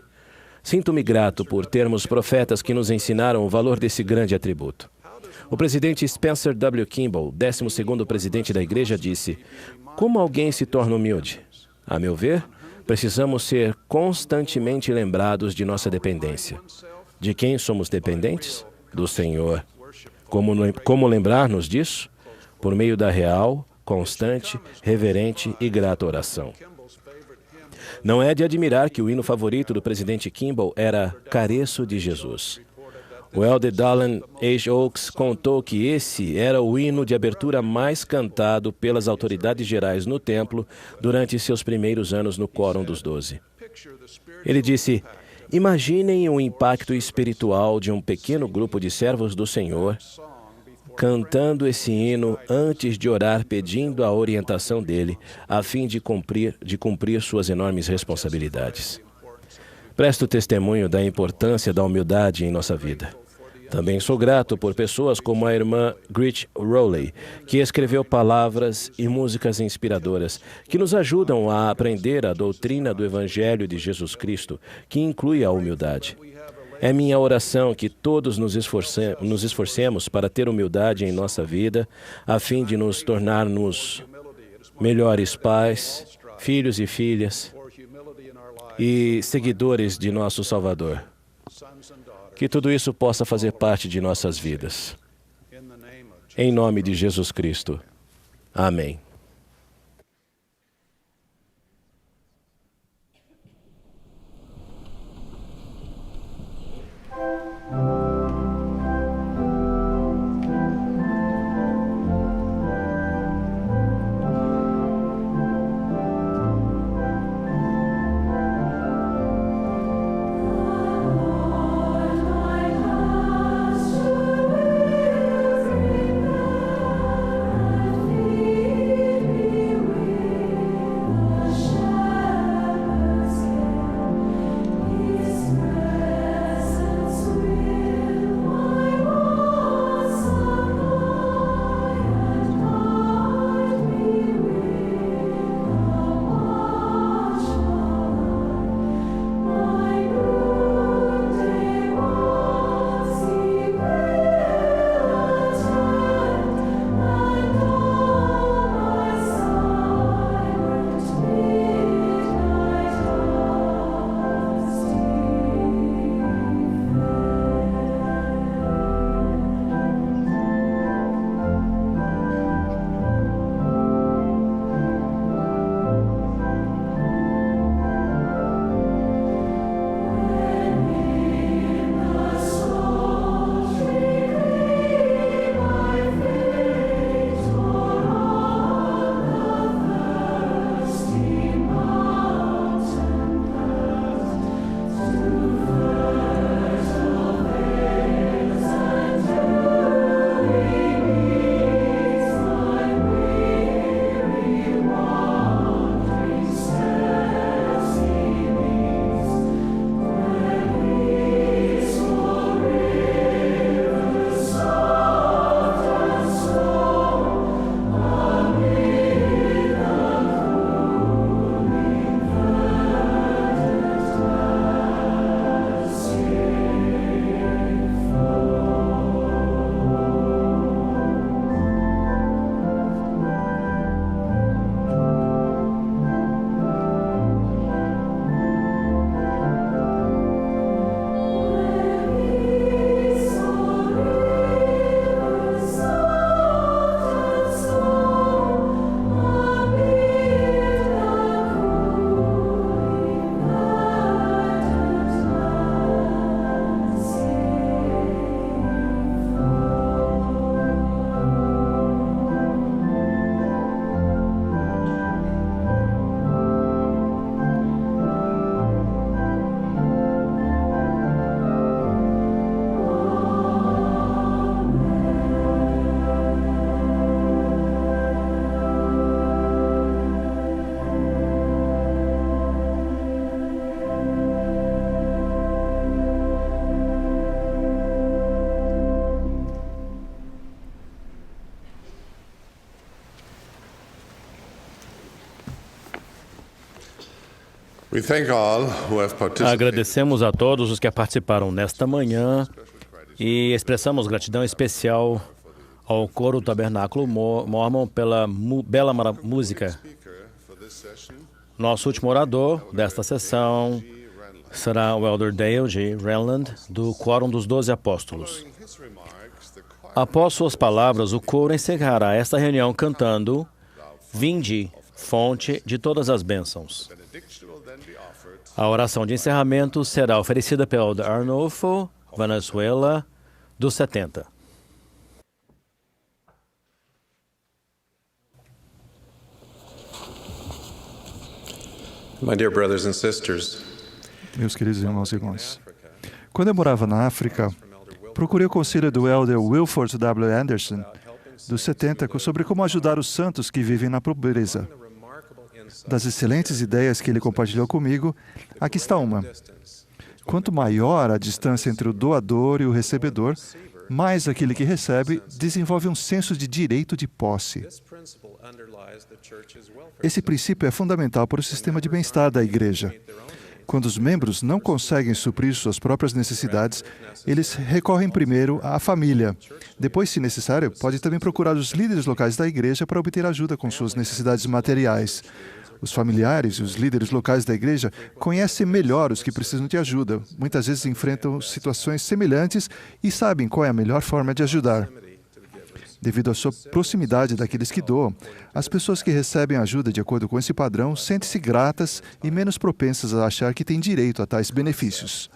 Sinto-me grato por termos profetas que nos ensinaram o valor desse grande atributo. O presidente Spencer W. Kimball, 12º presidente da igreja, disse: como alguém se torna humilde? A meu ver, precisamos ser constantemente lembrados de nossa dependência. De quem somos dependentes? Do Senhor. Como lembrar-nos disso? Por meio da real, constante, reverente e grata oração. Não é de admirar que o hino favorito do presidente Kimball era Careço de Jesus. O elder Dallin H. Oaks contou que esse era o hino de abertura mais cantado pelas autoridades gerais no templo durante seus primeiros anos no Quórum dos 12. Ele disse: imaginem o impacto espiritual de um pequeno grupo de servos do Senhor cantando esse hino antes de orar, pedindo a orientação dele, a fim de cumprir suas enormes responsabilidades. Presto testemunho da importância da humildade em nossa vida. Também sou grato por pessoas como a irmã Gretchen Rowley, que escreveu palavras e músicas inspiradoras que nos ajudam a aprender a doutrina do Evangelho de Jesus Cristo, que inclui a humildade. É minha oração que todos nos esforcemos para ter humildade em nossa vida, a fim de nos tornarmos melhores pais, filhos e filhas e seguidores de nosso Salvador. Que tudo isso possa fazer parte de nossas vidas. Em nome de Jesus Cristo. Amém. Agradecemos a todos os que participaram nesta manhã e expressamos gratidão especial ao Coro Tabernáculo Mormon pela bela música. Nosso último orador desta sessão será o Elder Dale G. Renland, do Quórum dos 12 Apóstolos. Após suas palavras, o coro encerrará esta reunião cantando Vinde, fonte de todas as bênçãos. A oração de encerramento será oferecida pelo Elder Arnulfo Valenzuela, dos 70. My dear brothers and sisters, Meus queridos irmãos e irmãs, quando eu morava na África, procurei o conselho do Elder Wilford W. Anderson, dos 70, sobre como ajudar os santos que vivem na pobreza. Das excelentes ideias que ele compartilhou comigo, aqui está uma. Quanto maior a distância entre o doador e o recebedor, mais aquele que recebe desenvolve um senso de direito de posse. Esse princípio é fundamental para o sistema de bem-estar da igreja. Quando os membros não conseguem suprir suas próprias necessidades, eles recorrem primeiro à família. Depois, se necessário, pode também procurar os líderes locais da igreja para obter ajuda com suas necessidades materiais. Os familiares e os líderes locais da igreja conhecem melhor os que precisam de ajuda. Muitas vezes enfrentam situações semelhantes e sabem qual é a melhor forma de ajudar. Devido à sua proximidade daqueles que doam, as pessoas que recebem ajuda de acordo com esse padrão sentem-se gratas e menos propensas a achar que têm direito a tais benefícios.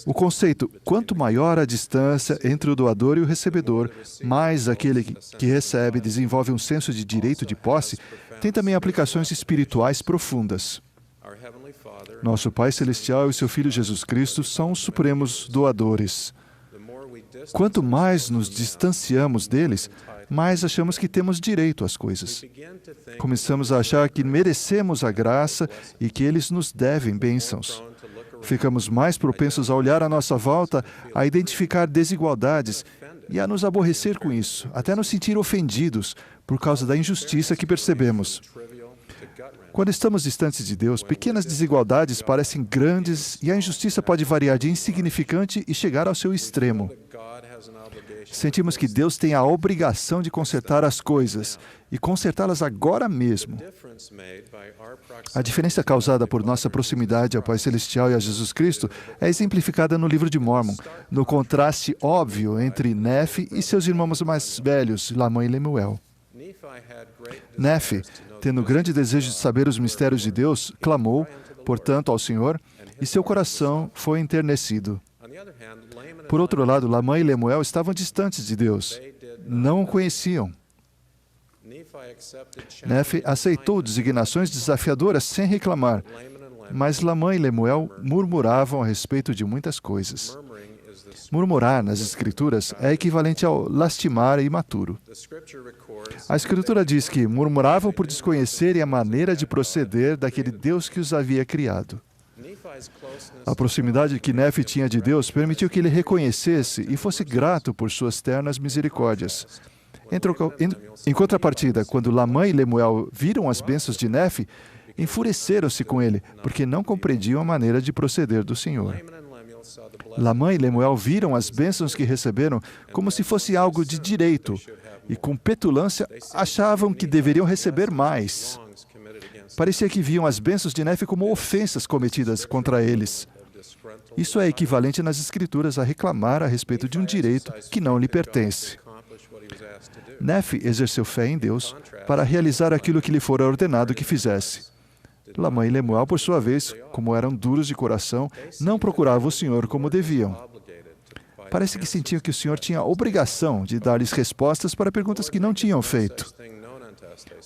O conceito, quanto maior a distância entre o doador e o recebedor, mais aquele que recebe desenvolve um senso de direito de posse, tem também aplicações espirituais profundas. Nosso Pai Celestial e seu Filho Jesus Cristo são os supremos doadores. Quanto mais nos distanciamos deles, mais achamos que temos direito às coisas. Começamos a achar que merecemos a graça e que eles nos devem bênçãos. Ficamos mais propensos a olhar à nossa volta, a identificar desigualdades e a nos aborrecer com isso, até nos sentir ofendidos por causa da injustiça que percebemos. Quando estamos distantes de Deus, pequenas desigualdades parecem grandes e a injustiça pode variar de insignificante e chegar ao seu extremo. Sentimos que Deus tem a obrigação de consertar as coisas e consertá-las agora mesmo. A diferença causada por nossa proximidade ao Pai Celestial e a Jesus Cristo é exemplificada no livro de Mórmon, no contraste óbvio entre Nefe e seus irmãos mais velhos, Lamã e Lemuel. Nefe, tendo grande desejo de saber os mistérios de Deus, clamou, portanto, ao Senhor, e seu coração foi enternecido. Por outro lado, Lamã e Lemuel estavam distantes de Deus. Não o conheciam. Nefe aceitou designações desafiadoras sem reclamar, mas Lamã e Lemuel murmuravam a respeito de muitas coisas. Murmurar, nas Escrituras, é equivalente ao lastimar imaturo. A Escritura diz que murmuravam por desconhecerem a maneira de proceder daquele Deus que os havia criado. A proximidade que Nefe tinha de Deus permitiu que ele reconhecesse e fosse grato por suas ternas misericórdias. Em contrapartida, quando Lamã e Lemuel viram as bênçãos de Nefe, enfureceram-se com ele, porque não compreendiam a maneira de proceder do Senhor. Lamã e Lemuel viram as bênçãos que receberam como se fosse algo de direito, e com petulância achavam que deveriam receber mais. Parecia que viam as bênçãos de Nefe como ofensas cometidas contra eles. Isso é equivalente nas Escrituras a reclamar a respeito de um direito que não lhe pertence. Nefe exerceu fé em Deus para realizar aquilo que lhe fora ordenado que fizesse. Lamã e Lemuel, por sua vez, como eram duros de coração, não procuravam o Senhor como deviam. Parece que sentiam que o Senhor tinha a obrigação de dar-lhes respostas para perguntas que não tinham feito.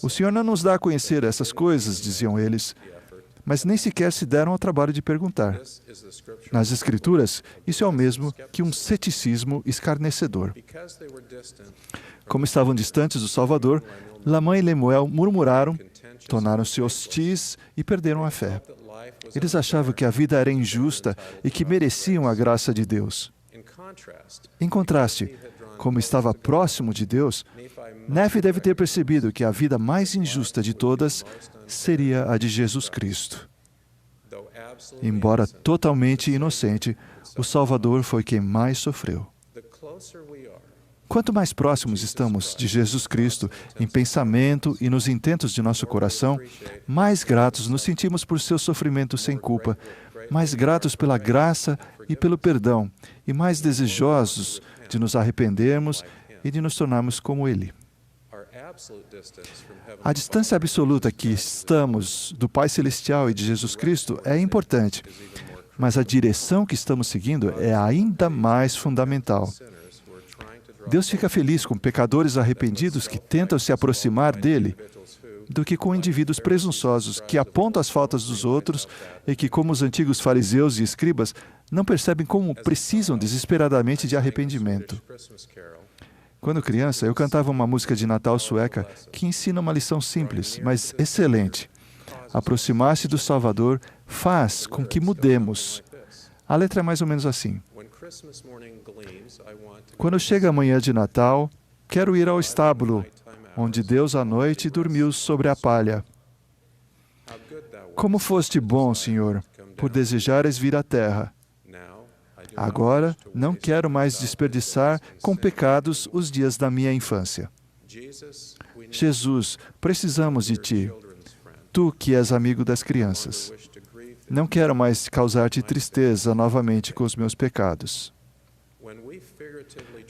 O Senhor não nos dá a conhecer essas coisas, diziam eles, mas nem sequer se deram ao trabalho de perguntar. Nas Escrituras, isso é o mesmo que um ceticismo escarnecedor. Como estavam distantes do Salvador, Lamã e Lemuel murmuraram, tornaram-se hostis e perderam a fé. Eles achavam que a vida era injusta e que mereciam a graça de Deus. Em contraste, como estava próximo de Deus, Nefe deve ter percebido que a vida mais injusta de todas seria a de Jesus Cristo. Embora totalmente inocente, o Salvador foi quem mais sofreu. Quanto mais próximos estamos de Jesus Cristo em pensamento e nos intentos de nosso coração, mais gratos nos sentimos por seu sofrimento sem culpa, mais gratos pela graça e pelo perdão, e mais desejosos de nos arrependermos e de nos tornarmos como Ele. A distância absoluta que estamos do Pai Celestial e de Jesus Cristo é importante, mas a direção que estamos seguindo é ainda mais fundamental. Deus fica feliz com pecadores arrependidos que tentam se aproximar dele, do que com indivíduos presunçosos que apontam as faltas dos outros e que, como os antigos fariseus e escribas, não percebem como precisam desesperadamente de arrependimento. Quando criança, eu cantava uma música de Natal sueca que ensina uma lição simples, mas excelente. Aproximar-se do Salvador faz com que mudemos. A letra é mais ou menos assim. Quando chega a manhã de Natal, quero ir ao estábulo, onde Deus à noite dormiu sobre a palha. Como foste bom, Senhor, por desejares vir à terra. Agora, não quero mais desperdiçar com pecados os dias da minha infância. Jesus, precisamos de Ti. Tu que és amigo das crianças. Não quero mais causar-te tristeza novamente com os meus pecados.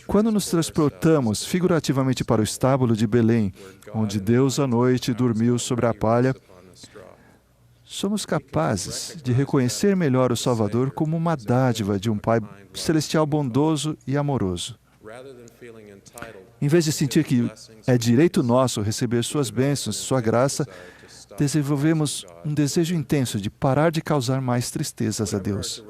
Quando nos transportamos figurativamente para o estábulo de Belém, onde Deus à noite dormiu sobre a palha, somos capazes de reconhecer melhor o Salvador como uma dádiva de um Pai celestial bondoso e amoroso. Em vez de sentir que é direito nosso receber suas bênçãos e sua graça, desenvolvemos um desejo intenso de parar de causar mais tristezas a Deus.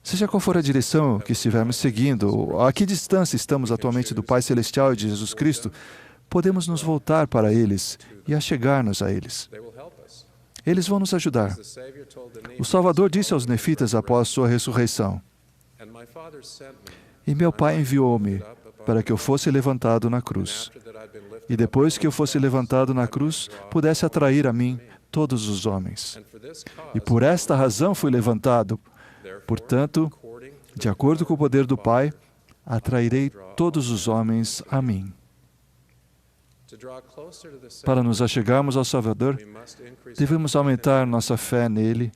Seja qual for a direção que estivermos seguindo, ou a que distância estamos atualmente do Pai Celestial e de Jesus Cristo, podemos nos voltar para eles e achegar-nos a eles. Eles vão nos ajudar. O Salvador disse aos nefitas após sua ressurreição: "E meu Pai enviou-me para que eu fosse levantado na cruz. E depois que eu fosse levantado na cruz, pudesse atrair a mim todos os homens. E por esta razão fui levantado. Portanto, de acordo com o poder do Pai, atrairei todos os homens a mim." Para nos achegarmos ao Salvador, devemos aumentar nossa fé nele,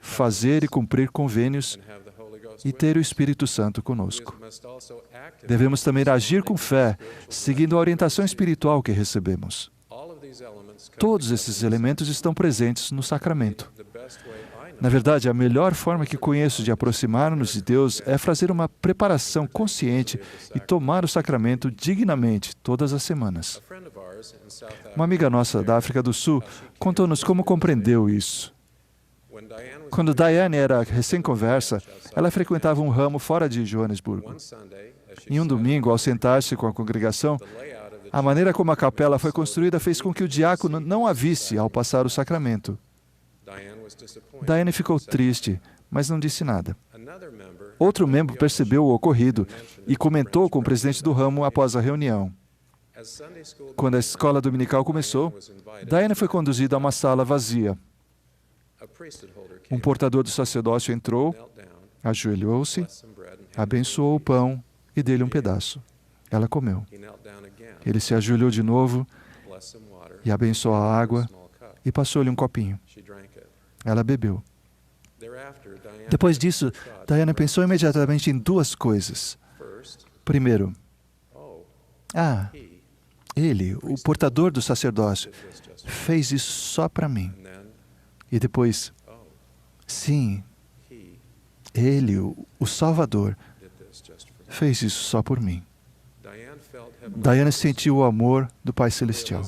fazer e cumprir convênios e ter o Espírito Santo conosco. Devemos também agir com fé, seguindo a orientação espiritual que recebemos. Todos esses elementos estão presentes no sacramento. Na verdade, a melhor forma que conheço de aproximar-nos de Deus é fazer uma preparação consciente e tomar o sacramento dignamente todas as semanas. Uma amiga nossa da África do Sul contou-nos como compreendeu isso. Quando Diane era recém-conversa, ela frequentava um ramo fora de Joanesburgo. Em um domingo, ao sentar-se com a congregação, a maneira como a capela foi construída fez com que o diácono não a visse ao passar o sacramento. Diane ficou triste, mas não disse nada. Outro membro percebeu o ocorrido e comentou com o presidente do ramo após a reunião. Quando a escola dominical começou, Diane foi conduzida a uma sala vazia. Um portador do sacerdócio entrou, ajoelhou-se, abençoou o pão e deu-lhe um pedaço. Ela comeu. Ele se ajoelhou de novo e abençoou a água e passou-lhe um copinho. Ela bebeu. Depois disso, Diana pensou imediatamente em duas coisas. Primeiro, ele, o portador do sacerdócio, fez isso só para mim. E depois, sim, ele, o Salvador, fez isso só por mim. Diana sentiu o amor do Pai Celestial.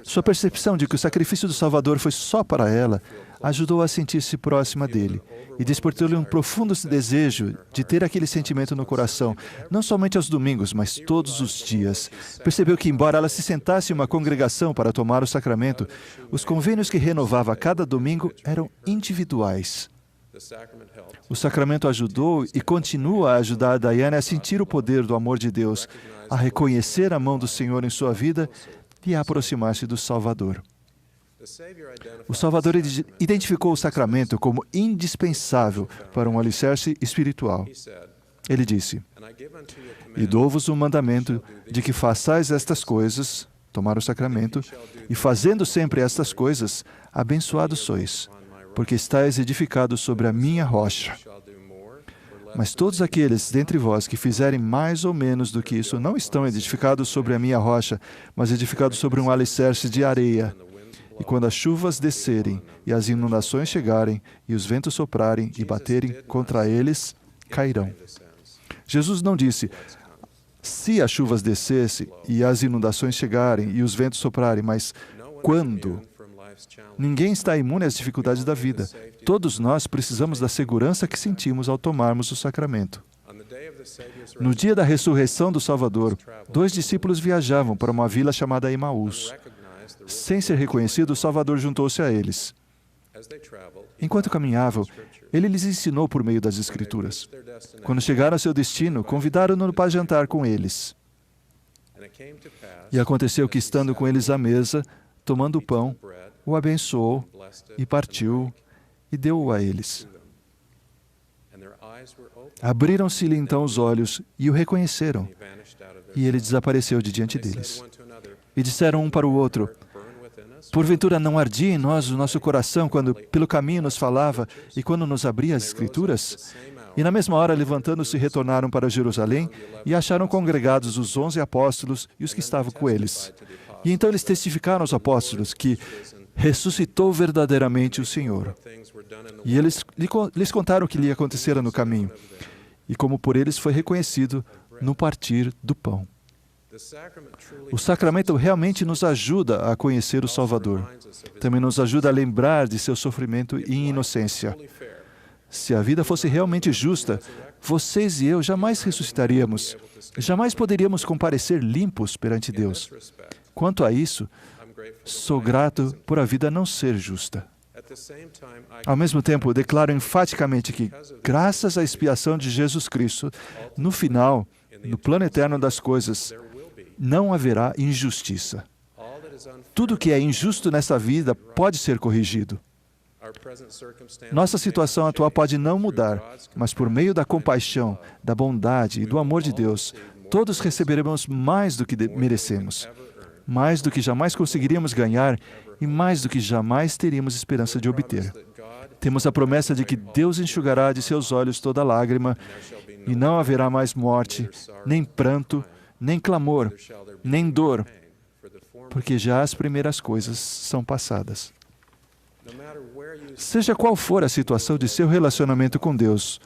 Sua percepção de que o sacrifício do Salvador foi só para ela ajudou a sentir-se próxima dele e despertou-lhe um profundo desejo de ter aquele sentimento no coração, não somente aos domingos, mas todos os dias. Percebeu que, embora ela se sentasse em uma congregação para tomar o sacramento, os convênios que renovava a cada domingo eram individuais. O sacramento ajudou e continua a ajudar a Diane a sentir o poder do amor de Deus, a reconhecer a mão do Senhor em sua vida e a aproximar-se do Salvador. O Salvador identificou o sacramento como indispensável para um alicerce espiritual. Ele disse: "E dou-vos um mandamento de que façais estas coisas", tomar o sacramento, "e fazendo sempre estas coisas, abençoados sois, porque estáis edificados sobre a minha rocha. Mas todos aqueles dentre vós que fizerem mais ou menos do que isso não estão edificados sobre a minha rocha, mas edificados sobre um alicerce de areia. E quando as chuvas descerem, e as inundações chegarem, e os ventos soprarem e baterem contra eles, cairão." Jesus não disse: "Se as chuvas descessem, e as inundações chegarem, e os ventos soprarem", mas quando? Ninguém está imune às dificuldades da vida. Todos nós precisamos da segurança que sentimos ao tomarmos o sacramento. No dia da ressurreição do Salvador, 2 discípulos viajavam para uma vila chamada Emaús. Sem ser reconhecido, o Salvador juntou-se a eles. Enquanto caminhavam, ele lhes ensinou por meio das Escrituras. Quando chegaram ao seu destino, convidaram-no para jantar com eles. E aconteceu que, estando com eles à mesa, tomando o pão, o abençoou e partiu e deu-o a eles. Abriram-se-lhe então os olhos e o reconheceram, e ele desapareceu de diante deles. E disseram um para o outro: "Porventura não ardia em nós o nosso coração quando pelo caminho nos falava e quando nos abria as Escrituras?" E na mesma hora, levantando-se, retornaram para Jerusalém e acharam congregados os 11 apóstolos e os que estavam com eles. E então eles testificaram aos apóstolos que ressuscitou verdadeiramente o Senhor. E eles lhes contaram o que lhe acontecera no caminho, e como por eles foi reconhecido no partir do pão. O sacramento realmente nos ajuda a conhecer o Salvador. Também nos ajuda a lembrar de seu sofrimento e inocência. Se a vida fosse realmente justa, vocês e eu jamais ressuscitaríamos. Jamais poderíamos comparecer limpos perante Deus. Quanto a isso, sou grato por a vida não ser justa. Ao mesmo tempo, declaro enfaticamente que, graças à expiação de Jesus Cristo, no final, no plano eterno das coisas, não haverá injustiça. Tudo que é injusto nesta vida pode ser corrigido. Nossa situação atual pode não mudar, mas por meio da compaixão, da bondade e do amor de Deus, todos receberemos mais do que merecemos, mais do que jamais conseguiríamos ganhar e mais do que jamais teríamos esperança de obter. Temos a promessa de que Deus enxugará de seus olhos toda lágrima e não haverá mais morte, nem pranto, nem clamor, nem dor, porque já as primeiras coisas são passadas. Seja qual for a situação de seu relacionamento com Deus,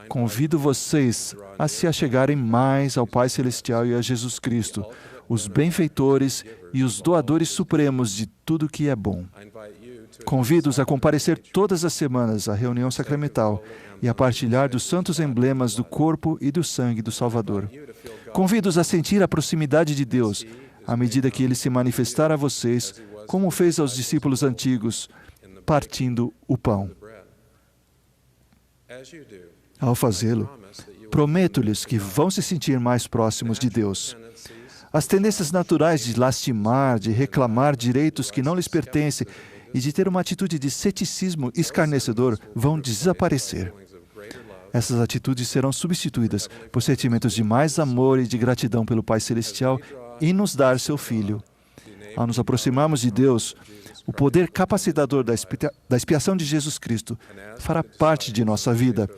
convido vocês a se achegarem mais ao Pai Celestial e a Jesus Cristo, os benfeitores e os doadores supremos de tudo que é bom. Convido-os a comparecer todas as semanas à reunião sacramental e a partilhar dos santos emblemas do corpo e do sangue do Salvador. Convido-os a sentir a proximidade de Deus, à medida que Ele se manifestar a vocês, como fez aos discípulos antigos, partindo o pão. Ao fazê-lo, prometo-lhes que vão se sentir mais próximos de Deus. As tendências naturais de lastimar, de reclamar direitos que não lhes pertencem e de ter uma atitude de ceticismo escarnecedor vão desaparecer. Essas atitudes serão substituídas por sentimentos de mais amor e de gratidão pelo Pai Celestial em nos dar seu Filho. Ao nos aproximarmos de Deus, o poder capacitador da expiação de Jesus Cristo fará parte de nossa vida.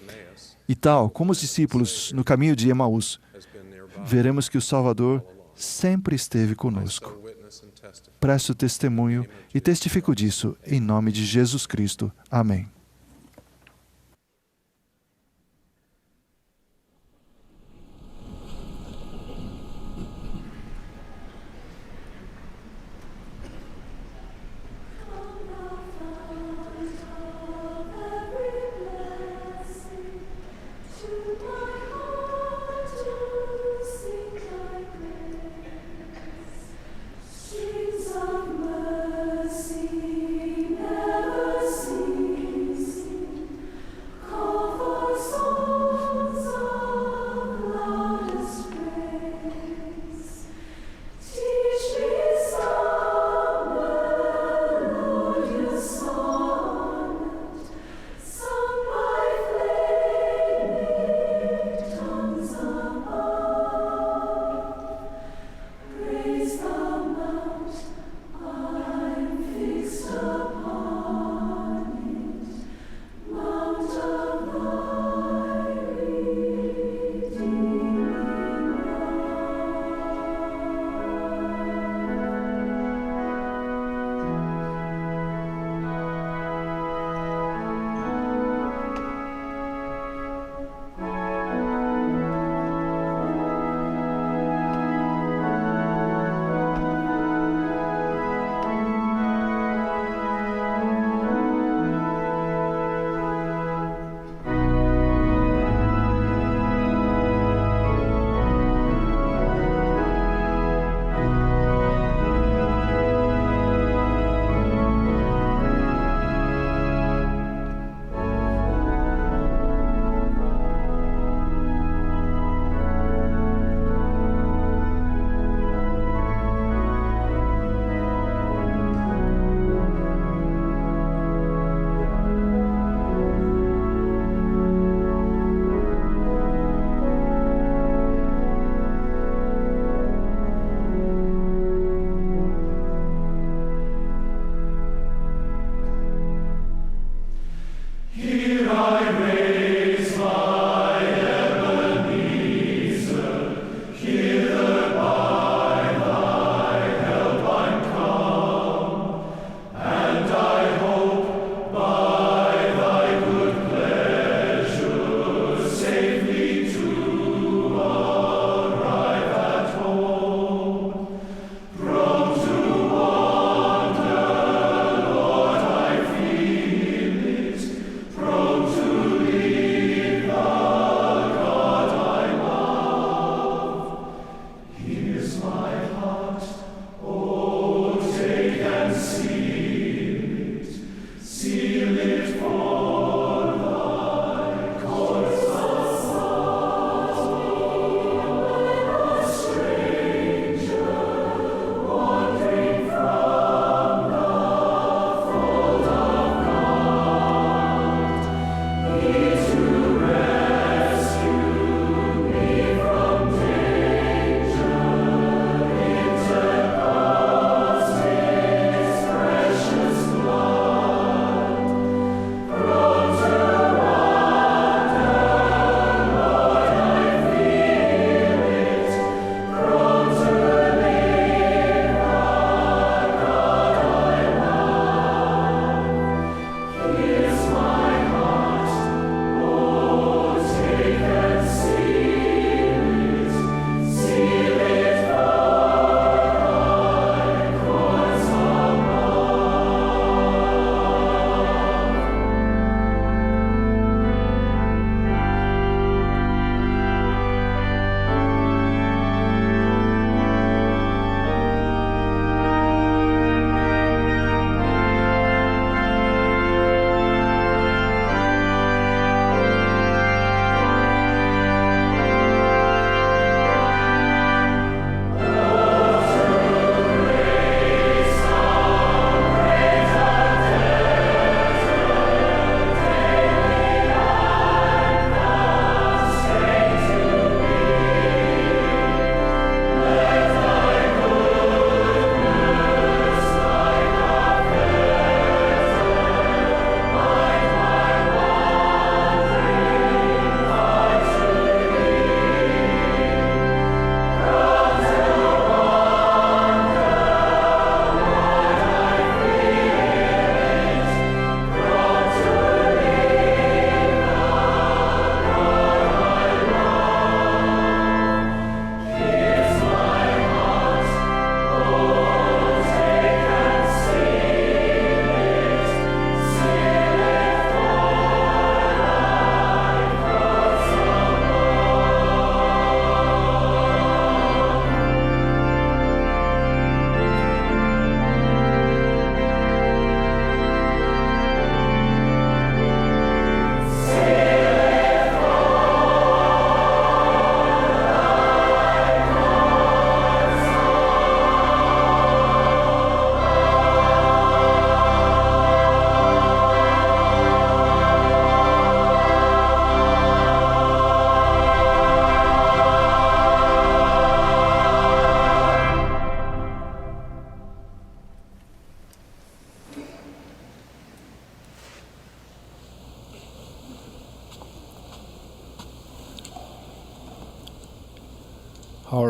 E tal como os discípulos no caminho de Emaús, veremos que o Salvador sempre esteve conosco. Presto testemunho e testifico disso em nome de Jesus Cristo. Amém. Streams of mercy never cease.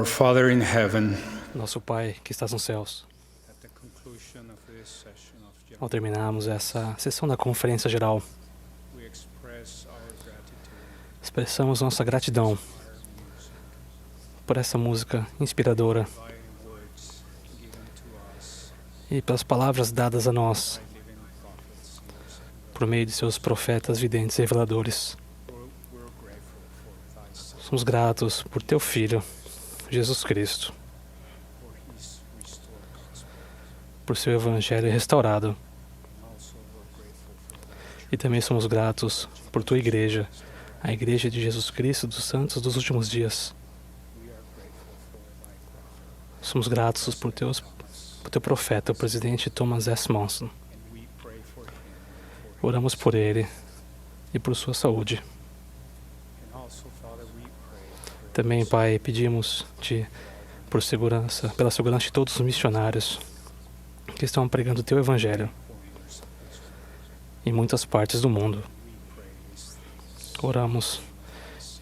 Our Father in heaven, Nosso Pai que estás nos céus, ao terminarmos essa sessão da Conferência Geral, expressamos nossa gratidão por essa música inspiradora e pelas palavras dadas a nós por meio de seus profetas, videntes e reveladores. Somos gratos por Teu Filho, Jesus Cristo, por Seu Evangelho restaurado. E também somos gratos por Tua Igreja, a Igreja de Jesus Cristo dos Santos dos Últimos Dias. Somos gratos por Teu profeta, o presidente Thomas S. Monson. Oramos por ele e por sua saúde. Também, Pai, pedimos-Te pela segurança de todos os missionários que estão pregando o Teu Evangelho em muitas partes do mundo. Oramos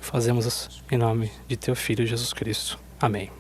e fazemos em nome de Teu Filho Jesus Cristo. Amém.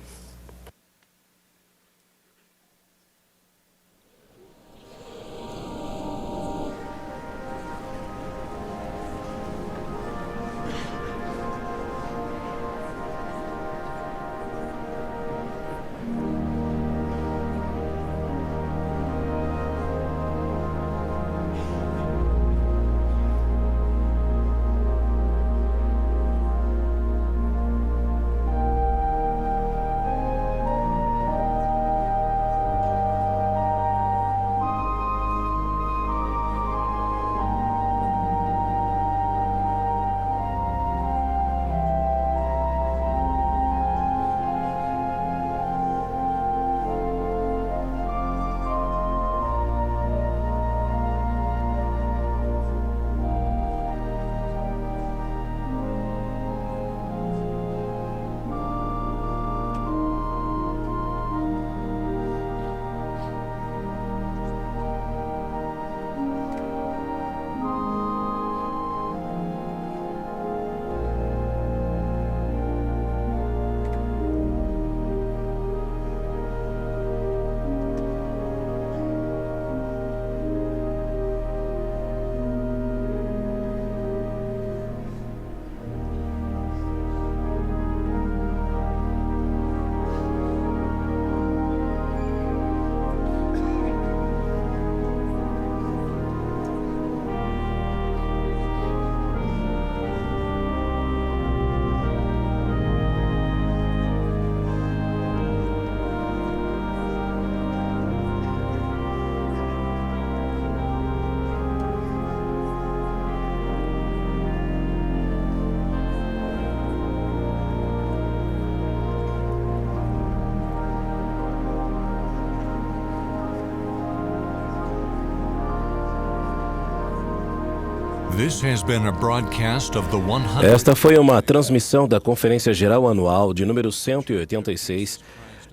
Esta foi uma transmissão da Conferência Geral Anual de número 186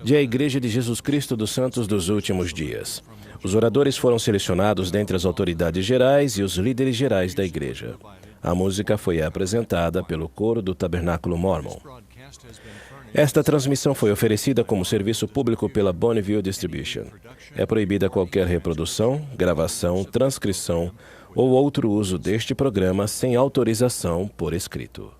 de A Igreja de Jesus Cristo dos Santos dos Últimos Dias. Os oradores foram selecionados dentre as autoridades gerais e os líderes gerais da Igreja. A música foi apresentada pelo coro do Tabernáculo Mormon. Esta transmissão foi oferecida como serviço público pela Bonneville Distribution. É proibida qualquer reprodução, gravação, transcrição ou outro uso deste programa sem autorização por escrito.